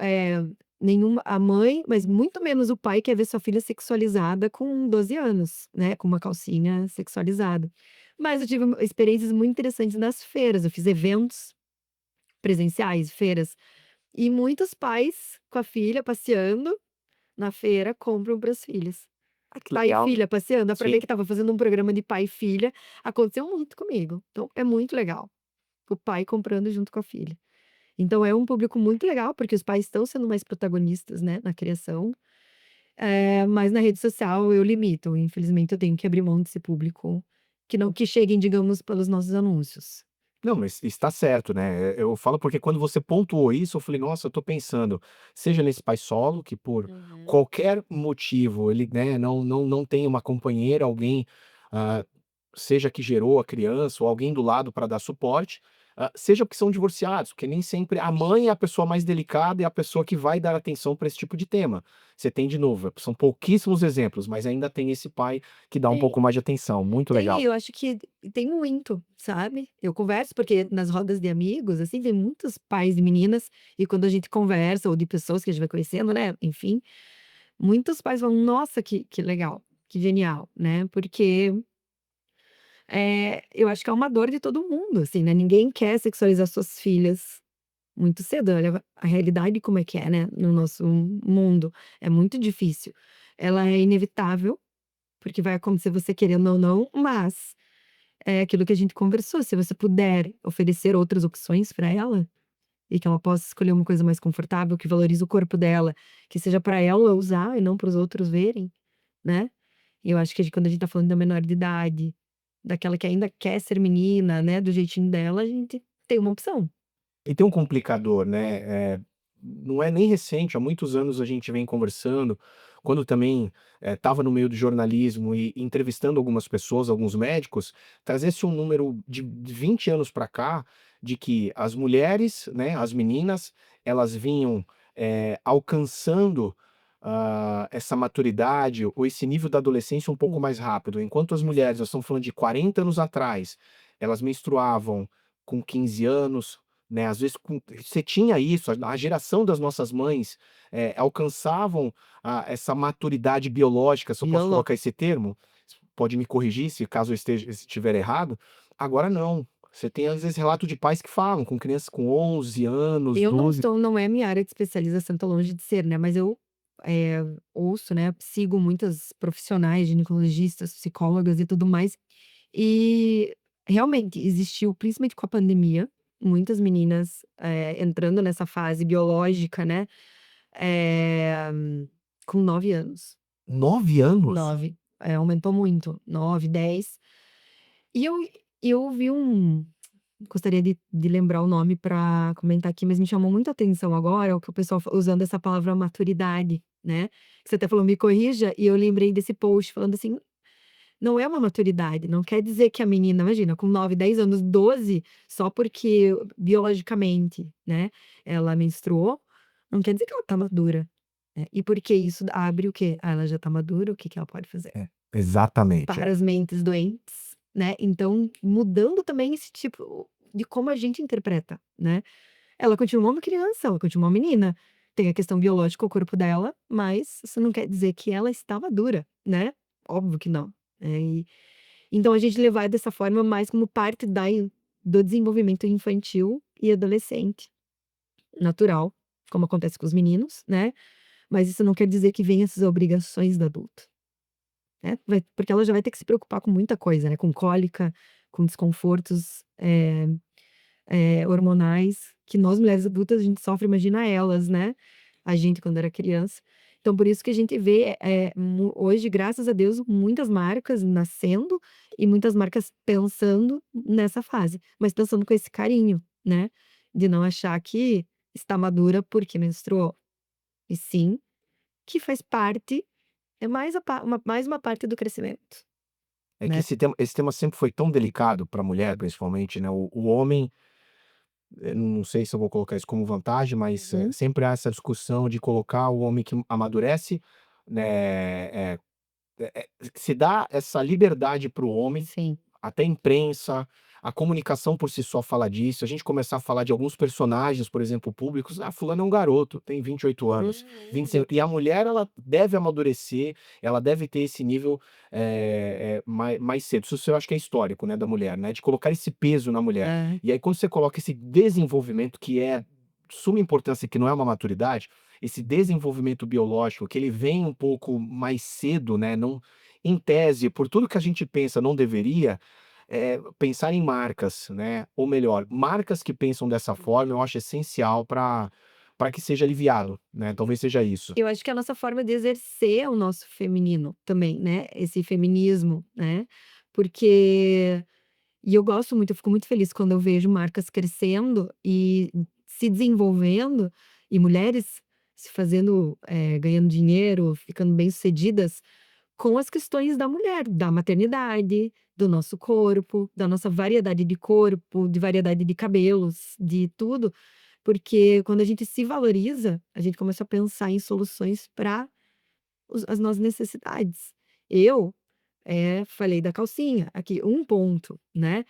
eh, nenhuma a mãe, mas muito menos o pai quer ver sua filha sexualizada com 12 anos, né, com uma calcinha sexualizada. Mas eu tive experiências muito interessantes nas feiras, eu fiz eventos presenciais, feiras, e muitos pais com a filha passeando na feira compram para as filhas. Ah, que Pai e legal. filha passeando, dá pra ver Sim. que estava fazendo um programa de pai e filha, aconteceu muito comigo, então é muito legal, o pai comprando junto com a filha. Então é um público muito legal, porque os pais estão sendo mais protagonistas, né, na criação, mas na rede social eu limito, infelizmente eu tenho que abrir mão desse público, que cheguem, digamos, pelos nossos anúncios. Não, mas está certo, né, eu falo porque quando você pontuou isso, eu falei: "Nossa, eu tô pensando, seja nesse pai solo que por Uhum. qualquer motivo ele, né, não tem uma companheira, alguém, ah, seja que gerou a criança ou alguém do lado para dar suporte, seja porque são divorciados, porque nem sempre a mãe é a pessoa mais delicada e a pessoa que vai dar atenção para esse tipo de tema. Você tem de novo, são pouquíssimos exemplos, mas ainda tem esse pai que dá um Tem. pouco mais de atenção, muito Tem, legal. eu acho que tem muito, sabe. Eu converso, porque nas rodas de amigos, assim, tem muitos pais de meninas, e quando a gente conversa, ou de pessoas que a gente vai conhecendo, né, enfim, muitos pais falam: "Nossa, que legal, que genial", né, porque, eu acho que é uma dor de todo mundo, assim, né, ninguém quer sexualizar suas filhas muito cedo, olha a realidade como é que é, né, no nosso mundo, é muito difícil. Ela é inevitável, porque vai acontecer você querendo ou não, mas é aquilo que a gente conversou, se você puder oferecer outras opções para ela, e que ela possa escolher uma coisa mais confortável, que valorize o corpo dela, que seja para ela usar e não para os outros verem, né. E eu acho que quando a gente tá falando da menor de idade, daquela que ainda quer ser menina, né, do jeitinho dela, a gente tem uma opção. E tem um complicador, né, não é nem recente, há muitos anos a gente vem conversando, quando também, estava no meio do jornalismo e entrevistando algumas pessoas, alguns médicos, trazia-se um número de 20 anos para cá, de que as mulheres, né, as meninas, elas vinham, alcançando, essa maturidade ou esse nível da adolescência um pouco mais rápido, enquanto as mulheres, nós estamos falando de 40 anos atrás, elas menstruavam com 15 anos, né, às vezes você tinha isso, a geração das nossas mães, alcançavam essa maturidade biológica, se eu posso Biolo colocar esse termo, pode me corrigir se caso eu estiver errado, agora não. Você tem às vezes relato de pais que falam com crianças com 11 anos, Eu não 12. estou não é minha área de especialização, tô longe de ser, né, mas eu, ouço, né, sigo muitas profissionais, ginecologistas, psicólogas e tudo mais, e realmente existiu, principalmente com a pandemia, muitas meninas, entrando nessa fase biológica, né, eh, com 9 anos. 9 anos? 9, aumentou muito, 9, 10. E eu vi gostaria de lembrar o nome para comentar aqui, mas me chamou muita atenção agora o que o pessoal usando essa palavra maturidade, né. Que você até falou: "Me corrija", e eu lembrei desse post falando assim: "Não é uma maturidade, não quer dizer que a menina", imagina, com 9, 10 anos, 12, só porque biologicamente, né, ela menstruou, não quer dizer que ela tá madura, né. E porque isso abre o quê? Ah, ela já tá madura, o que que ela pode fazer? É, exatamente, Para as mentes doentes, né, então mudando também esse tipo de como a gente interpreta, né. Ela continua uma criança, ela continua uma menina, tem a questão biológica, o corpo dela, mas isso não quer dizer que ela está madura, né, óbvio que não. Então a gente levar dessa forma mais como parte do desenvolvimento infantil e adolescente, natural, como acontece com os meninos, né, mas isso não quer dizer que vem essas obrigações do adulto. Né, porque ela já vai ter que se preocupar com muita coisa, né, com cólica, com desconfortos, hormonais, que nós mulheres adultas a gente sofre, imagina elas, né, a gente quando era criança. Então por isso que a gente vê, hoje, graças a Deus, muitas marcas nascendo e muitas marcas pensando nessa fase, mas pensando com esse carinho, né, de não achar que está madura porque menstruou, e sim que faz parte, é mais uma parte do crescimento, é que né. esse tema sempre foi tão delicado para a mulher, principalmente, né, o homem, não sei se eu vou colocar isso como vantagem, mas, Uhum. sempre há essa discussão de colocar o homem que amadurece, né, se dá essa liberdade para o homem, Sim. até a imprensa, a comunicação por si só fala disso, a gente começar a falar de alguns personagens, por exemplo, públicos, "Ah, fulano é um garoto, tem 28 anos, Uhum. 25", e a mulher ela deve amadurecer, ela deve ter esse nível, mais cedo. Isso eu acho que é histórico, né, da mulher, né, de colocar esse peso na mulher. É. E aí quando você coloca esse desenvolvimento que é suma importância, que não é uma maturidade, esse desenvolvimento biológico que ele vem um pouco mais cedo, né, não em tese, por tudo que a gente pensa não deveria, pensar em marcas, né, ou melhor, marcas que pensam dessa forma, eu acho essencial para que seja aliviado, né, talvez seja isso. Eu acho que é a nossa forma de exercer o nosso feminino também, né, esse feminismo, né, porque eu gosto muito, eu fico muito feliz quando eu vejo marcas crescendo e se desenvolvendo, e mulheres se fazendo, ganhando dinheiro, ficando bem-sucedidas com as questões da mulher, da maternidade, do nosso corpo, da nossa variedade de corpo, de variedade de cabelos, de tudo, porque quando a gente se valoriza, a gente começa a pensar em soluções para as nossas necessidades. Eu, falei da calcinha, aqui um ponto, né,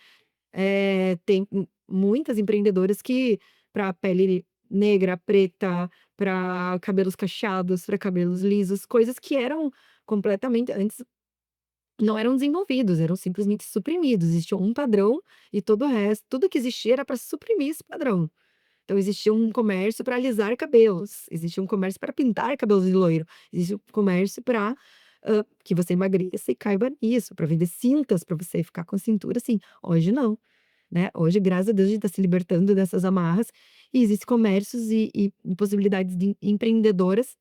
tem muitas empreendedoras que para pele negra, preta, para cabelos cacheados, para cabelos lisos, coisas que eram completamente antes não eram desenvolvidos, eram simplesmente suprimidos. Existia um padrão e todo o resto, tudo que existia era para suprimir esse padrão. Então existia um comércio para alisar cabelos, existia um comércio para pintar cabelos de loiro, existe um comércio para que você emagreça e caiba nisso, para vender cintas para você ficar com a cintura assim. Hoje não, né? Hoje, graças a Deus, a gente está se libertando dessas amarras e existem comércios e possibilidades de empreendedoras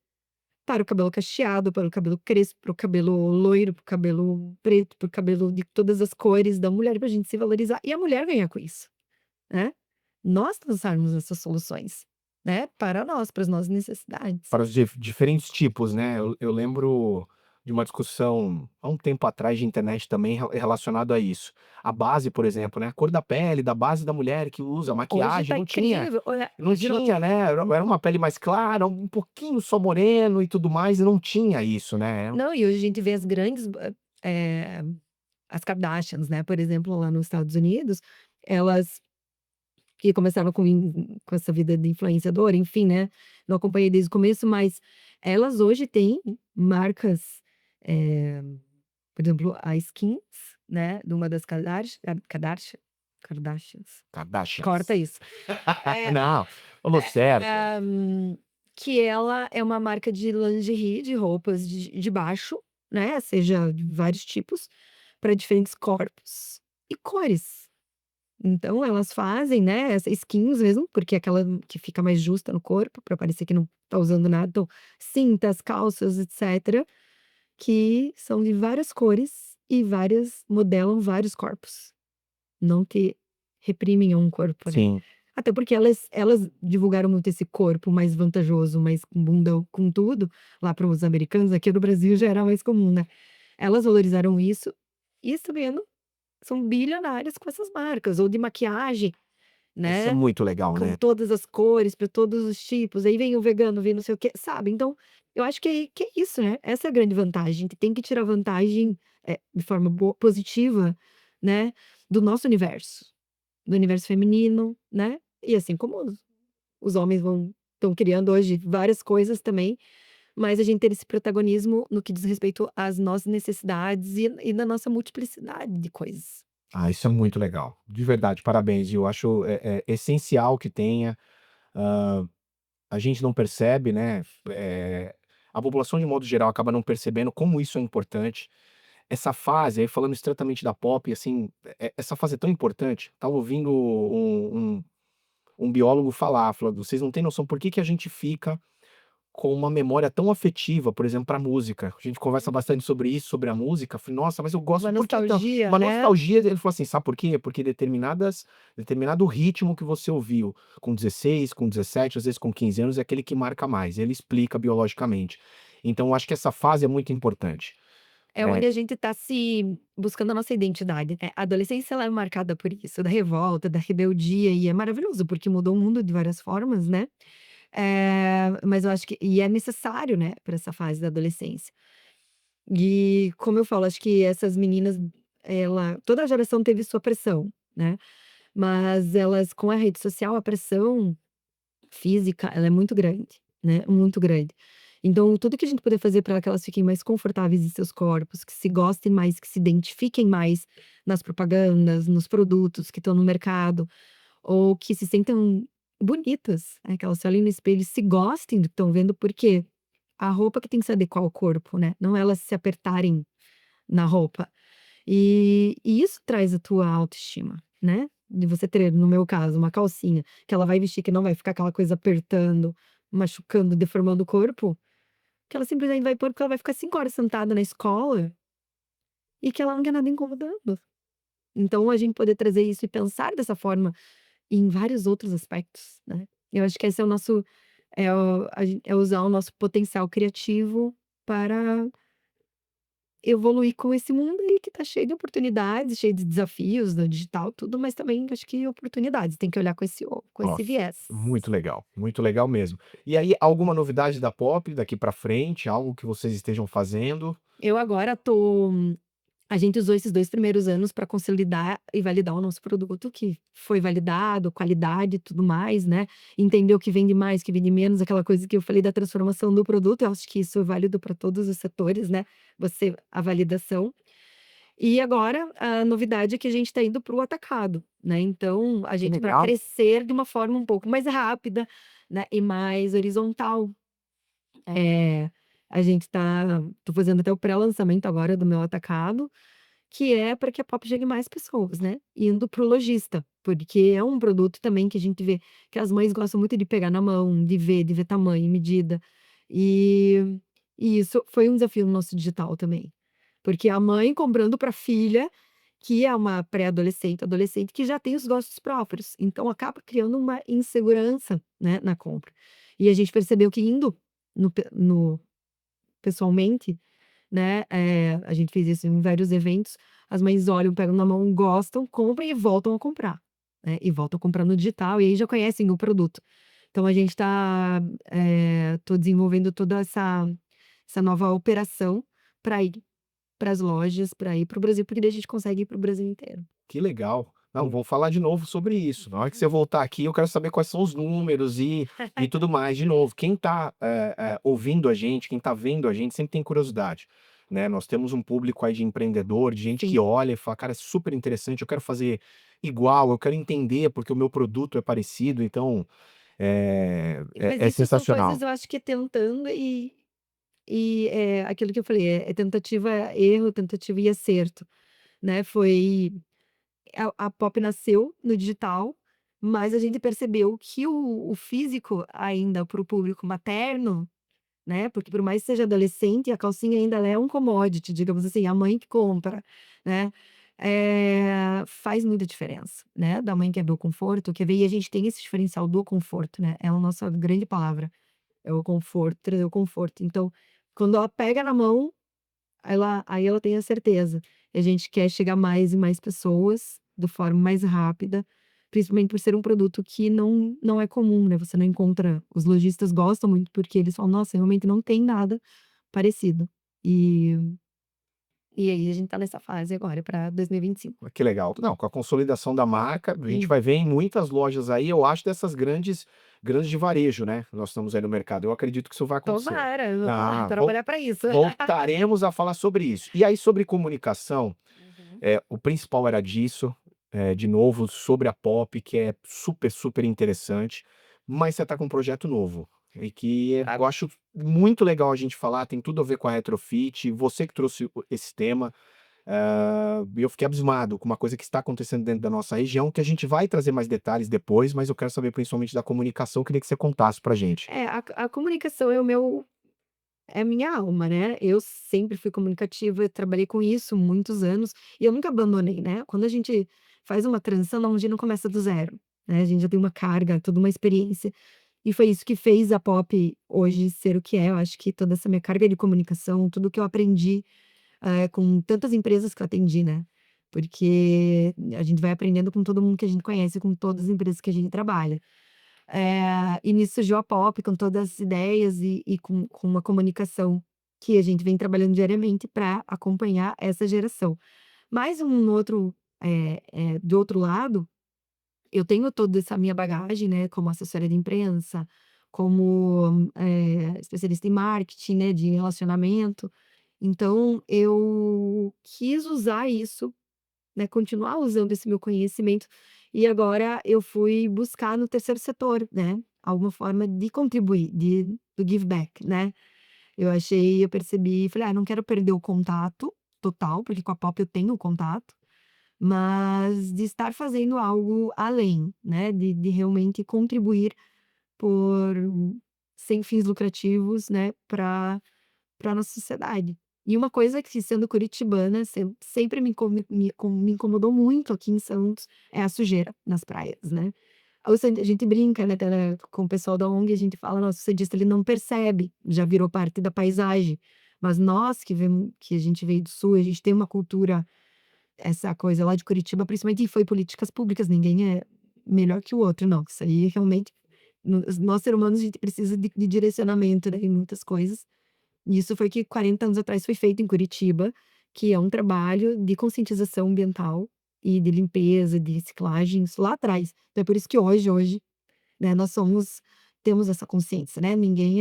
para o cabelo cacheado, para o cabelo crespo, para o cabelo loiro, para o cabelo preto, para o cabelo de todas as cores da mulher, pra gente se valorizar e a mulher ganhar com isso, né. Nós lançarmos essas soluções, né, para as nossas necessidades. Para os diferentes tipos, né. Eu lembro de uma discussão há um tempo atrás de internet também relacionado a isso. A base, por exemplo, né, a cor da pele, da base da mulher que usa, Hoje maquiagem, tá incrível, olha, não virou tinha, né, era uma pele mais clara, um pouquinho só moreno e tudo mais, e não tinha isso, né. não, e hoje a gente vê as grandes, as Kardashians, né, por exemplo, lá nos Estados Unidos, elas que começaram com essa vida de influenciadora, enfim, né, não acompanhei desde o começo, mas elas hoje têm marcas, eh, por exemplo, a Skins, né, de uma das Kardashians, corta Kardashians. isso. É, Não, falou certo. que ela é uma marca de lingerie, de roupas de baixo, né, seja de vários tipos, para diferentes corpos e cores. Então elas fazem, né, essa skins mesmo, porque é aquela que fica mais justa no corpo, para parecer que não tá usando nada, então cintas, calças, etcétera, que são de várias cores e várias modelam vários corpos, não que reprimem um corpo, né. Sim. Até porque elas divulgaram muito esse corpo mais vantajoso, mais com bundão, com tudo, lá para os americanos, aqui no Brasil já era mais comum, né. Elas valorizaram isso e estão ganhando, são bilionárias com essas marcas, ou de maquiagem, Isso é né, muito legal, com né. todas as cores, para todos os tipos, aí vem o vegano, vem não sei o quê, sabe. Então, eu acho que é isso, né, essa é a grande vantagem, a gente tem que tirar vantagem, de forma positiva, né, do nosso universo. Do universo feminino, né, e assim como os homens estão criando hoje várias coisas também, mas a gente ter esse protagonismo no que diz respeito às nossas necessidades e na nossa multiplicidade de coisas. Ah, isso é muito legal, de verdade, parabéns, eu acho, essencial que tenha, a gente não percebe, né, a população de modo geral acaba não percebendo como isso é importante. Essa fase, aí falando estritamente da pop, assim, essa fase é tão importante, estava ouvindo um biólogo falar, falando: "Vocês não têm noção por que que a gente fica com uma memória tão afetiva, por exemplo, para música". A gente conversa bastante sobre isso, sobre a música, eu falei: "Nossa, mas eu Uma gosto por que então?". nostalgia, Uma né. nostalgia, ele falou assim: "Sabe por quê? Porque determinado ritmo que você ouviu com 16, com 17, às vezes com 15 anos, é aquele que marca mais". Ele explica biologicamente. Então eu acho que essa fase é muito importante. É É, onde a gente tá se buscando a nossa identidade, né. A adolescência ela é marcada por isso, da revolta, da rebeldia, e é maravilhoso, porque mudou o mundo de várias formas, né. Mas eu acho que é necessário, né, para essa fase da adolescência. E como eu falo, acho que essas meninas, toda geração teve sua pressão, né, mas elas com a rede social, a pressão física, ela é muito grande, né, muito grande. Então tudo que a gente puder fazer para que elas fiquem mais confortáveis em seus corpos, que se gostem mais, que se identifiquem mais nas propagandas, nos produtos que estão no mercado, ou que se sintam bonitas, né, que elas se olhem no espelho e se gostem do que estão vendo, porque a roupa que tem que se adequar ao corpo, né, não elas se apertarem na roupa. E isso traz a tua autoestima, né, de você ter, no meu caso, uma calcinha que ela vai vestir, que não vai ficar aquela coisa apertando, machucando, deformando o corpo, que ela simplesmente vai pôr, porque ela vai ficar 5 horas sentada na escola e que ela não quer nada incomodando. Então a gente poder trazer isso e pensar dessa forma em vários outros aspectos, né. Eu acho que esse é o nosso é usar o nosso potencial criativo para evoluir com esse mundo aí que tá cheio de oportunidades, cheio de desafios no digital, tudo, mas também acho que oportunidades, tem que olhar com esse nossa, viés. muito legal mesmo. E aí, alguma novidade da pop daqui pra frente, algo que vocês estejam fazendo? Eu agora tô A gente usou esses 2 primeiros anos para consolidar e validar o nosso produto, que foi validado, qualidade e tudo mais, né, entender o que vende mais, o que vende menos, aquela coisa que eu falei da transformação do produto, eu acho que isso é válido para todos os setores, né, a validação. E agora a novidade é que a gente está indo para o atacado, né, então a Que gente para legal. crescer de uma forma um pouco mais rápida, né, e mais horizontal. Eh, a gente tô fazendo até o pré-lançamento agora do meu atacado, que é para que a Pop chegue mais pessoas, né, indo para o lojista, porque é um produto também que a gente vê que as mães gostam muito de pegar na mão, de ver tamanho, medida. E E isso foi um desafio no nosso digital também, porque a mãe comprando para a filha, que é uma pré-adolescente, adolescente, que já tem os gostos próprios, então acaba criando uma insegurança, né, na compra. E a gente percebeu que indo no pessoalmente, né, a gente fez isso em vários eventos, as mães olham, pegam na mão, gostam, compram e voltam a comprar, né, e voltam a comprar no digital e aí já conhecem o produto. Então a gente tá, tô desenvolvendo toda essa nova operação para ir para as lojas, para ir para o Brasil, porque daí a gente consegue ir para o Brasil inteiro. Que legal. Não, vamos falar de novo sobre isso. Na hora que você voltar aqui, eu quero saber quais são os números e tudo mais. De novo, quem está ouvindo a gente, quem está vendo a gente, sempre tem curiosidade, né? Nós temos um público aí de empreendedor, de gente que Sim, olha e fala, cara, é super interessante, eu quero fazer igual, eu quero entender porque o meu produto é parecido, então mas é isso são coisas, sensacional. eu acho que é tentando e é aquilo que eu falei, é tentativa, erro, tentativa e acerto, né, foi a Pop nasceu no digital, mas a gente percebeu que o físico ainda para o público materno, né, porque por mais que seja adolescente, a calcinha ainda é um commodity, digamos assim, a mãe que compra, né, faz muita diferença, né, da mãe quer ver o conforto, quer ver e a gente tem esse diferencial do conforto, né, é a nossa grande palavra, é o conforto, trazer o conforto. Então, quando ela pega na mão, aí ela tem a certeza. E a gente quer chegar mais e mais pessoas, de forma mais rápida, principalmente por ser um produto que não é comum, né, você não encontra os lojistas gostam muito, porque eles falam: "Nossa, realmente não tem nada parecido". E e aí a gente tá nessa fase agora para 2025. Que legal. Não, com a consolidação da marca, a gente Hum, vai ver em muitas lojas aí, eu acho, dessas grandes de varejo, né, nós estamos aí no mercado. Eu acredito que isso vai acontecer. tomara, eu vou Ah, trabalhar para isso. voltaremos a falar sobre isso. E aí sobre comunicação, Uhum. o principal era disso, de novo sobre a Pop, que é super, super interessante, mas você está com um projeto novo, e que eu acho muito legal a gente falar, tem tudo a ver com a retrofit, você que trouxe esse tema, e eu fiquei abismado com uma coisa que está acontecendo dentro da nossa região, que a gente vai trazer mais detalhes depois, mas eu quero saber principalmente da comunicação, eu queria que você contasse pra gente. A comunicação é o meu é a minha alma, né. Eu sempre fui comunicativa, eu trabalhei com isso muitos anos e eu nunca abandonei, né. Quando a gente faz uma transição, não, a gente não começa do zero, né, a gente já tem uma carga, toda uma experiência, e foi isso que fez a Pop hoje ser o que é. Eu acho que toda essa minha carga de comunicação, tudo que eu aprendi, com tantas empresas que eu atendi, né, porque a gente vai aprendendo com todo mundo que a gente conhece, com todas as empresas que a gente trabalha. E nisso surgiu a Pop com todas as ideias e com uma comunicação que a gente vem trabalhando diariamente para acompanhar essa geração. Mas um outro, do outro lado, eu tenho toda essa minha bagagem, né, como assessora de imprensa, como, especialista em marketing, né, de relacionamento, então eu quis usar isso, né, continuar usando esse meu conhecimento, e agora eu fui buscar no terceiro setor, né, alguma forma de contribuir, do give back, né. Eu percebi, falei: "Ah, não quero perder o contato total", porque com a Pop eu tenho o contato, mas de estar fazendo algo além, né, de realmente contribuir por sem fins lucrativos, né, para nossa sociedade. E uma coisa que sendo curitibana sempre me incomodou muito aqui em Santos, é a sujeira nas praias, né. A gente brinca, né, até com o pessoal da ONG, a gente fala: "Nossa, o cientista ele não percebe, já virou parte da paisagem". Mas nós que a gente veio do sul, a gente tem uma cultura, essa coisa lá de Curitiba, principalmente, e foi políticas públicas, ninguém é melhor que o outro, não, isso aí realmente, nós ser humanos, a gente precisa de direcionamento, né, em muitas coisas. E isso foi que 40 anos atrás foi feito em Curitiba, que é um trabalho de conscientização ambiental e de limpeza, de reciclagem, isso lá atrás. Então é por isso que hoje, né, nós temos essa consciência, né, ninguém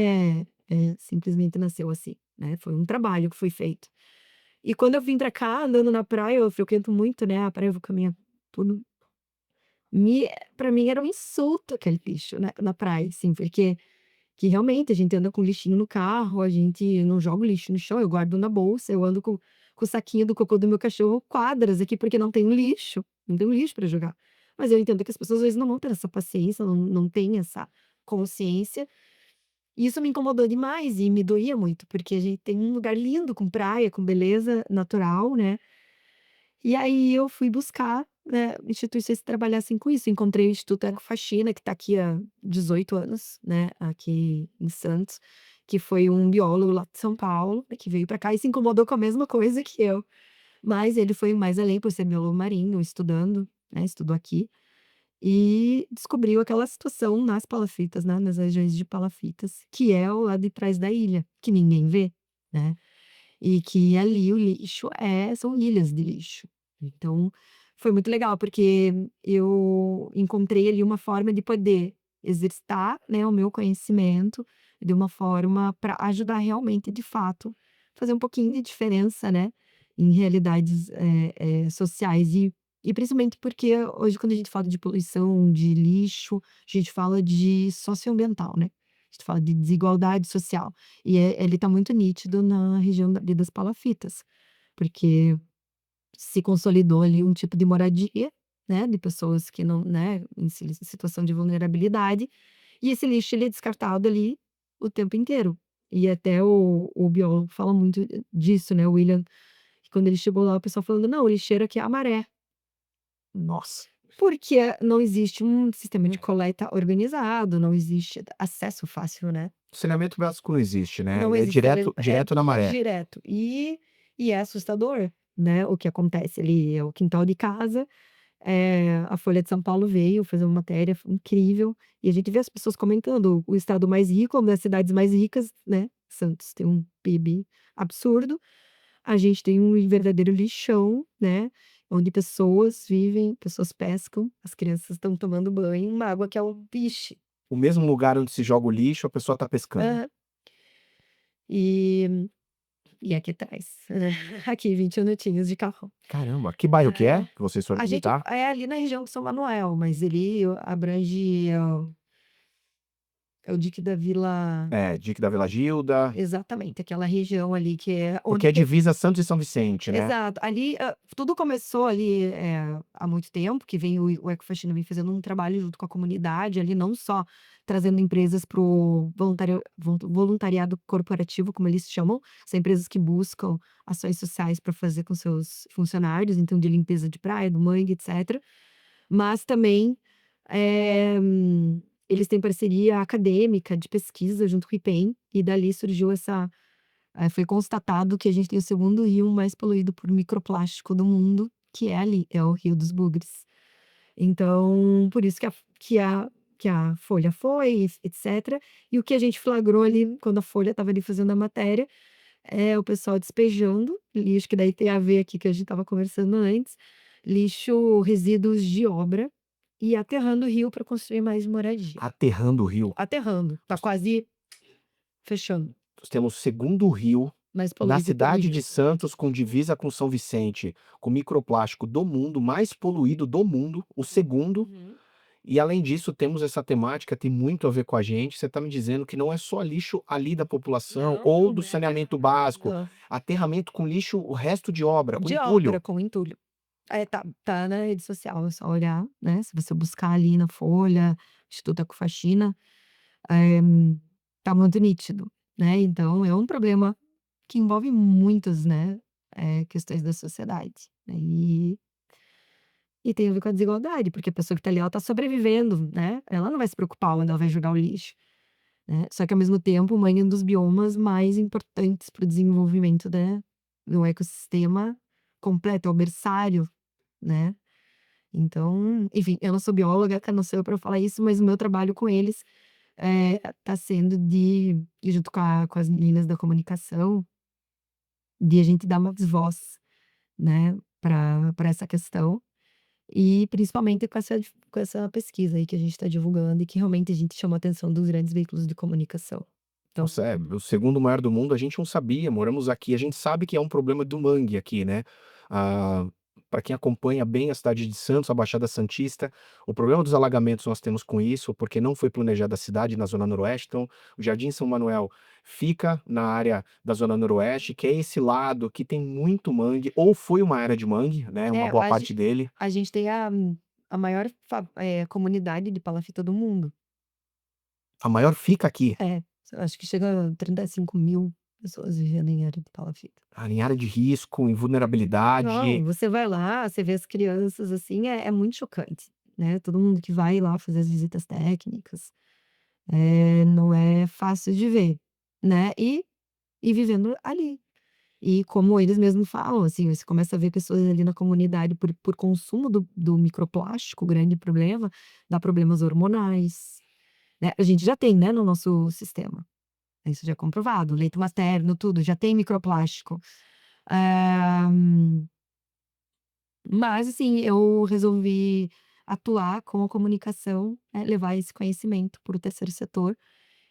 simplesmente nasceu assim, né, foi um trabalho que foi feito. E quando eu vim pra cá, andando na praia, eu frequento muito, né, a praia, eu vou caminhar tudo, me pra mim era um insulto aquele lixo, né, na praia, assim, porque que realmente a gente anda com lixinho no carro, a gente não joga o lixo no chão, eu guardo na bolsa, eu ando com o saquinho do cocô do meu cachorro quadras aqui, porque não tem lixo, não tem lixo para jogar. Mas eu entendo que as pessoas às vezes não vão ter essa paciência, não têm essa consciência, E isso me incomodou demais e me doía muito, porque a gente tem um lugar lindo, com praia, com beleza natural, né. E aí eu fui buscar, né, instituições que trabalhassem com isso. Encontrei o Instituto Ecofaxina, que está aqui há 18 anos, né, aqui em Santos, que foi um biólogo lá de São Paulo, que veio para cá e se incomodou com a mesma coisa que eu. Mas ele foi mais além, por ser biólogo marinho, estudando, né, estudou aqui, e descobriu aquela situação nas palafitas, né, nas regiões de palafitas, que é o lado de trás da ilha, que ninguém vê, né. E que ali o lixo são ilhas de lixo. Então, foi muito legal, porque eu encontrei ali uma forma de poder exercitar, né, o meu conhecimento de uma forma para ajudar realmente, de fato, fazer um pouquinho de diferença, né, em realidades, sociais. E principalmente porque hoje quando a gente fala de poluição, de lixo, a gente fala de socioambiental, né, a gente fala de desigualdade social. E ele tá muito nítido na região ali das palafitas, porque se consolidou ali um tipo de moradia, né, de pessoas que não, né, em situação de vulnerabilidade, e esse lixo ele é descartado ali o tempo inteiro. E até o biólogo fala muito disso, né, o William, que quando ele chegou lá o pessoal falando: "Não, o lixeiro aqui é a maré". Nossa, Porque não existe um sistema de coleta organizado, não existe acesso fácil, né. saneamento básico não existe, né, Não é existe direto direto na maré. direto. E é assustador, né, o que acontece ali, é o quintal de casa, a Folha de São Paulo veio fazer uma matéria incrível, e a gente vê as pessoas comentando, o estado mais rico, uma das cidades mais ricas, né, Santos tem um PIB absurdo, a gente tem um verdadeiro lixão, né, onde pessoas vivem, pessoas pescam, as crianças estão tomando banho em uma água que é um piche. O mesmo lugar onde se joga o lixo, a pessoa tá pescando. Aham. E E aqui atrás, né, aqui 20 minutinhos de carro. Caramba, que bairro que é, É. que vocês foram A gente visitar? é ali na região de São Manuel, mas ele abrange é o dique da Vila, É, Dique da Vila Gilda, exatamente, aquela região ali que é porque onde é tem. divisa Santos e São Vicente, né. Exato. Ali, tudo começou ali, há muito tempo, que vem o Ecofaxina vem fazendo um trabalho junto com a comunidade ali, não só trazendo empresas para o voluntariado corporativo, como eles chamam, são empresas que buscam ações sociais para fazer com seus funcionários, então de limpeza de praia, do mangue, etcétera. Mas também, eles têm parceria acadêmica de pesquisa junto com o IPEM, e dali surgiu essa. Foi constatado que a gente tem o segundo rio mais poluído por microplástico do mundo, que é ali, é o Rio dos Bugres. Então, por isso que a Folha foi, etcétera. E o que a gente flagrou ali, quando a Folha estava ali fazendo a matéria, é o pessoal despejando lixo, que daí tem a ver aqui que a gente estava conversando antes, lixo, resíduos de obra, e aterrando o rio para construir mais moradia. Aterrando o rio. Aterrando, tá Nós quase fechando, nós temos o segundo rio mais na poluído pelo cidade de rio. Santos, com divisa com São Vicente, com microplástico do mundo, mais poluído do mundo, o segundo. Uhum. E além disso, temos essa temática, tem muito a ver com a gente. Você está me dizendo que não é só lixo ali da população ou Não, do é saneamento básico, aterrado. aterramento com lixo, o resto de obra, com De obra entulho. com entulho. Tá na rede social, é só olhar, né, se você buscar ali na Folha, Instituto Ecofaxina, eh, tá muito nítido, né, então é um problema que envolve muitas, né, questões da sociedade, né, e tem a ver com a desigualdade, porque a pessoa que tá ali, ela tá sobrevivendo, né, ela não vai se preocupar onde ela vai jogar o lixo, né, só que ao mesmo tempo mãe é um dos biomas mais importantes para o desenvolvimento, né, do ecossistema completo, é o berçário, né. Então, enfim, eu não sou bióloga, cá não sou eu para falar isso, mas o meu trabalho com eles, tá sendo junto com as meninas da comunicação, de a gente dar mais voz, né, para essa questão, e principalmente com essa pesquisa aí que a gente está divulgando e que realmente a gente chamou a atenção dos grandes veículos de comunicação. Então, Nossa, é, o segundo maior do mundo, a gente não sabia, moramos aqui, a gente sabe que é um problema do mangue aqui, né. Ah, pra quem acompanha bem a cidade de Santos, a Baixada Santista, o problema dos alagamentos nós temos com isso, porque não foi planejada a cidade na zona noroeste, então o Jardim São Manuel fica na área da zona noroeste, que é esse lado que tem muito mangue, ou foi uma área de mangue, né, uma boa a gen parte dele. a gente tem a maior comunidade de palafita do mundo. A maior fica aqui. É, acho que chega a 35.000 pessoas vivendo em área de palafita. Em área de risco, em Não, vulnerabilidade. você vai lá, você vê as crianças, assim, é muito chocante, né, todo mundo que vai lá fazer as visitas técnicas, não é fácil de ver, né, e vivendo ali. E como eles mesmos falam, assim, você começa a ver pessoas ali na comunidade por consumo do microplástico, o grande problema, dá problemas hormonais, né, a gente já tem, né, no nosso sistema, isso já é comprovado, leite materno, tudo, já tem microplástico. Eh Mas assim, eu resolvi atuar com a comunicação, né, levar esse conhecimento para o terceiro setor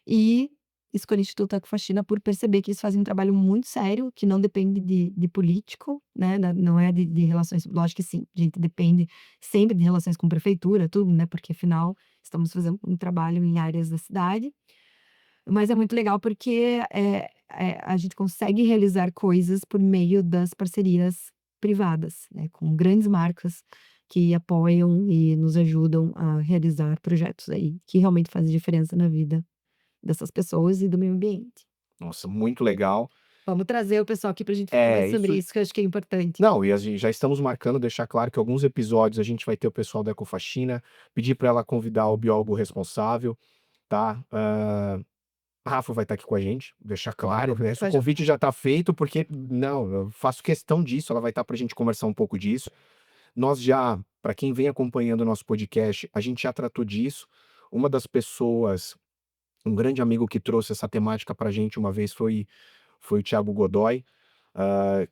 e escolhi o Instituto Ecofaxina por perceber que eles fazem um trabalho muito sério, que não depende de político, né, não é de relações, lógico que sim, a gente depende sempre de relações com prefeitura, tudo, né, porque afinal estamos fazendo um trabalho em áreas da cidade, mas é muito legal porque, a gente consegue realizar coisas por meio das parcerias privadas, né, com grandes marcas que apoiam e nos ajudam a realizar projetos aí, que realmente fazem diferença na vida dessas pessoas e do meio ambiente. Nossa, muito legal. Vamos trazer o pessoal aqui para a gente falar mais É, sobre isso. isso, que eu acho que é importante. Não, e já estamos marcando, deixar claro que alguns episódios a gente vai ter o pessoal da Ecofaxina, pedir para ela convidar o biólogo responsável, tá? A Rafa vai estar aqui com a gente, deixar claro, né? Se o Pode convite já está feito, porque não, eu faço questão disso, ela vai estar para a gente conversar um pouco disso. Nós já, para quem vem acompanhando o nosso podcast, a gente já tratou disso. Uma das pessoas, um grande amigo que trouxe essa temática para a gente uma vez foi o Thiago Godoy,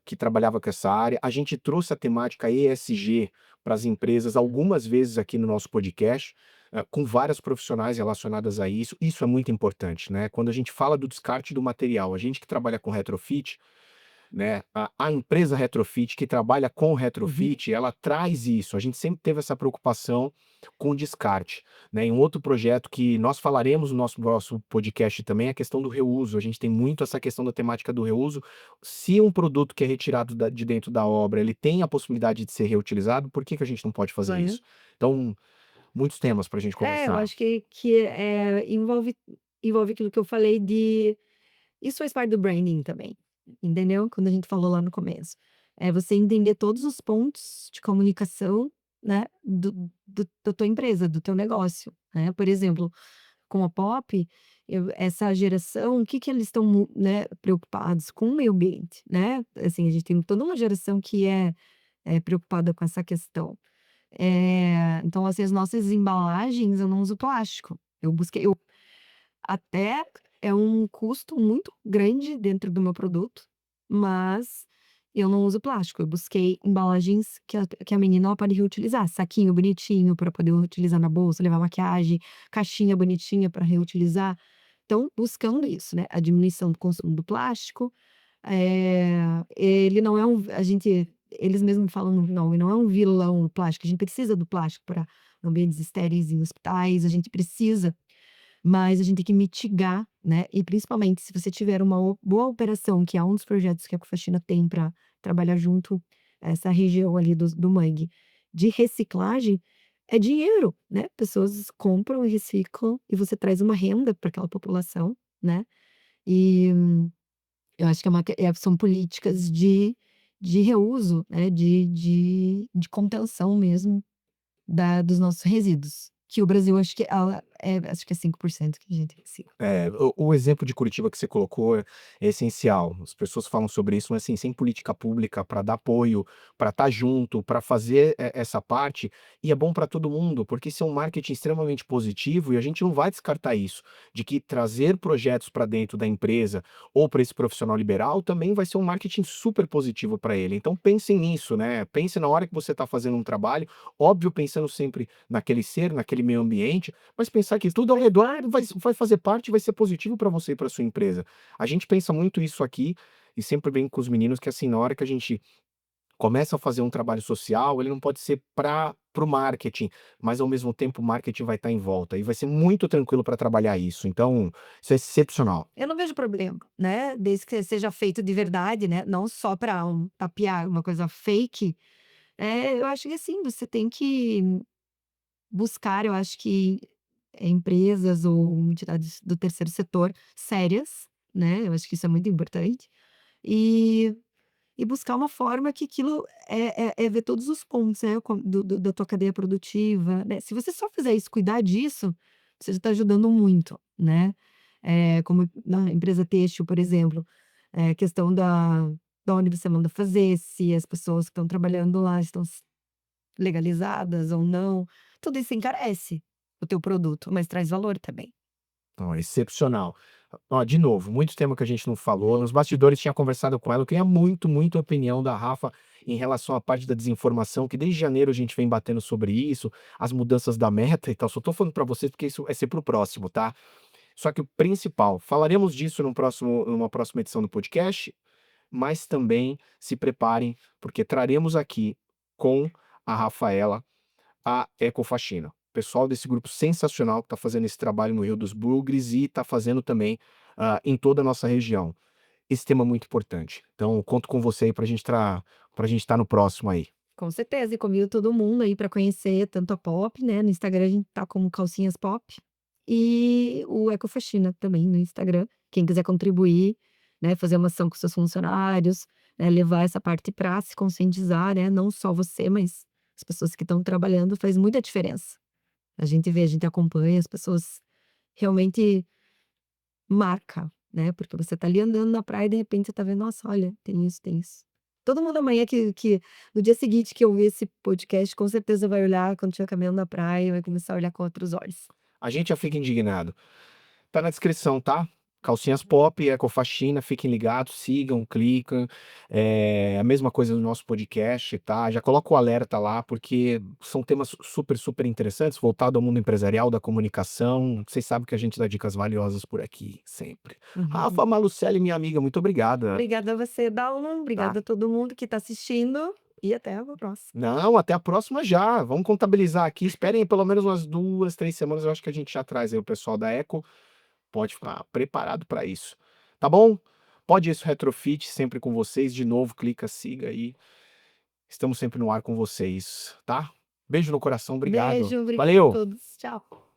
que trabalhava com essa área. A gente trouxe a temática ESG para as empresas algumas vezes aqui no nosso podcast, com várias profissionais relacionadas a isso. Isso é muito importante, né? Quando a gente fala do descarte do material, a gente que trabalha com retrofit, né, a empresa retrofit que trabalha com Uhum. retrofit, ela traz isso. A gente sempre teve essa preocupação com o descarte, né? Em um outro projeto que nós falaremos no nosso podcast também, é a questão do reuso. A gente tem muito essa questão da temática do reuso. Se um produto que é retirado de dentro da obra, ele tem a possibilidade de ser reutilizado, por que que a gente não pode fazer Ganha. isso? Então, muitos temas para a gente Eu conversar. acho que, envolve aquilo que eu falei de isso faz parte do branding também, entendeu? Quando a gente falou lá no começo. É você entender todos os pontos de comunicação, né, da tua empresa, do teu negócio, né. Por exemplo, com a Pop, essa geração, o que que eles estão né, preocupados com o meio ambiente, né. Assim, a gente tem toda uma geração que é preocupada com essa questão. Então, assim, as nossas embalagens eu não uso plástico. Eu até é um custo muito grande dentro do meu produto, mas eu não uso plástico. Eu busquei embalagens que a menina ela pode reutilizar, saquinho bonitinho para poder utilizar na bolsa, levar maquiagem, caixinha bonitinha para reutilizar. Então, buscando isso, né, a diminuição do consumo do plástico, ele não é um a gente eles mesmos falam: "Não, ele não é um vilão o plástico, a gente precisa do plástico para ambientes estéreis em hospitais, a gente precisa, mas a gente tem que mitigar, né, e principalmente se você tiver uma boa operação, que é um dos projetos que a Ecofaxina tem para trabalhar junto essa região ali do mangue, de reciclagem, é dinheiro, né, pessoas compram e reciclam e você traz uma renda para aquela população, né, e eu acho que são políticas de reuso, né, de contenção mesmo dos nossos resíduos, que o Brasil acho que é 5% que a gente recicla. É, o exemplo de Curitiba que você colocou é essencial. As pessoas falam sobre isso, mas assim, sem política pública para dar apoio, para estar junto, para fazer essa parte, e é bom para todo mundo, porque isso é um marketing extremamente positivo e a gente não vai descartar isso, de que trazer projetos para dentro da empresa ou para esse profissional liberal também vai ser um marketing super positivo para ele. Então pensem nisso, né? Pense na hora que você está fazendo um trabalho, óbvio, pensando sempre naquele ser, naquele meio ambiente, mas pensar que tudo ao redor vai fazer parte, vai ser positivo para você e para sua empresa. A gente pensa muito isso aqui e sempre bem com os meninos que, assim, na hora que a gente começa a fazer um trabalho social, ele não pode ser para o marketing, mas ao mesmo tempo o marketing vai estar em volta e vai ser muito tranquilo para trabalhar isso. Então, isso é excepcional. Eu não vejo problema, né, desde que seja feito de verdade, né, não só para tapear uma coisa fake, eu acho que assim, você tem que buscar, eu acho que empresas ou entidades do terceiro setor sérias, né, eu acho que isso é muito importante, e buscar uma forma que aquilo é ver todos os pontos, né, da tua cadeia produtiva, né. Se você só fizer isso, cuidar disso, você já está ajudando muito, né. Como na empresa têxtil, por exemplo, questão da onde você manda fazer, se as pessoas que estão trabalhando lá estão legalizadas ou não, tudo isso encarece o teu produto, mas traz valor também. Ó, excepcional. Ó, de novo, muito tema que a gente não falou. Nos bastidores tinha conversado com ela. Eu queria muito, muito a opinião da Rafa em relação à parte da desinformação, que desde janeiro a gente vem batendo sobre isso, as mudanças da meta e tal. Só tô falando para vocês porque isso vai ser pro próximo, tá? Só que o principal, falaremos disso numa próxima edição do podcast, mas também se preparem, porque traremos aqui com a Rafaela a Ecofaxina. Pessoal desse grupo sensacional que está fazendo esse trabalho no Rio dos Bugres e está fazendo também em toda a nossa região. Esse tema é muito importante. Então, conto com você aí para a gente estar no próximo aí. Com certeza, e convido todo mundo aí para conhecer tanto a Pop, né, no Instagram a gente tá como Calcinhas Pop, e o Ecofaxina também no Instagram. Quem quiser contribuir, né, fazer uma ação com seus funcionários, né, levar essa parte para se conscientizar, né, não só você, mas as pessoas que estão trabalhando, faz muita diferença. A gente vê, a gente acompanha, as pessoas realmente marca, né, porque você tá ali andando na praia e de repente você tá vendo: "Nossa, olha, tem isso, tem isso". Todo mundo amanhã que no dia seguinte que ouvir esse podcast, com certeza vai olhar quando estiver caminhando na praia, vai começar a olhar com outros olhos. A gente já fica indignado. Tá na descrição, tá? Calcinhas Pop, Ecofaxina, fiquem ligados, sigam, clicam. A mesma coisa no nosso podcast, tá? Já coloca o alerta lá, porque são temas super, super interessantes, voltado ao mundo empresarial, da comunicação. Vocês sabem que a gente dá dicas valiosas por aqui, sempre. Uhum. Rafa Malucelli, minha amiga, muito obrigada, Obrigada a você, Dalma, tá? obrigada a todo mundo que está assistindo e até a próxima. Não, até a próxima já. Vamos contabilizar aqui. Esperem pelo menos umas 2, 3 semanas. Eu acho que a gente já traz aí o pessoal da Eco. Pode ficar preparado para isso. Tá bom? Pode isso, Retrofit, sempre com vocês. De novo, clica, siga aí. Estamos sempre no ar com vocês, tá? Beijo no coração, obrigado. Beijo, obrigada a Valeu! todos. Tchau.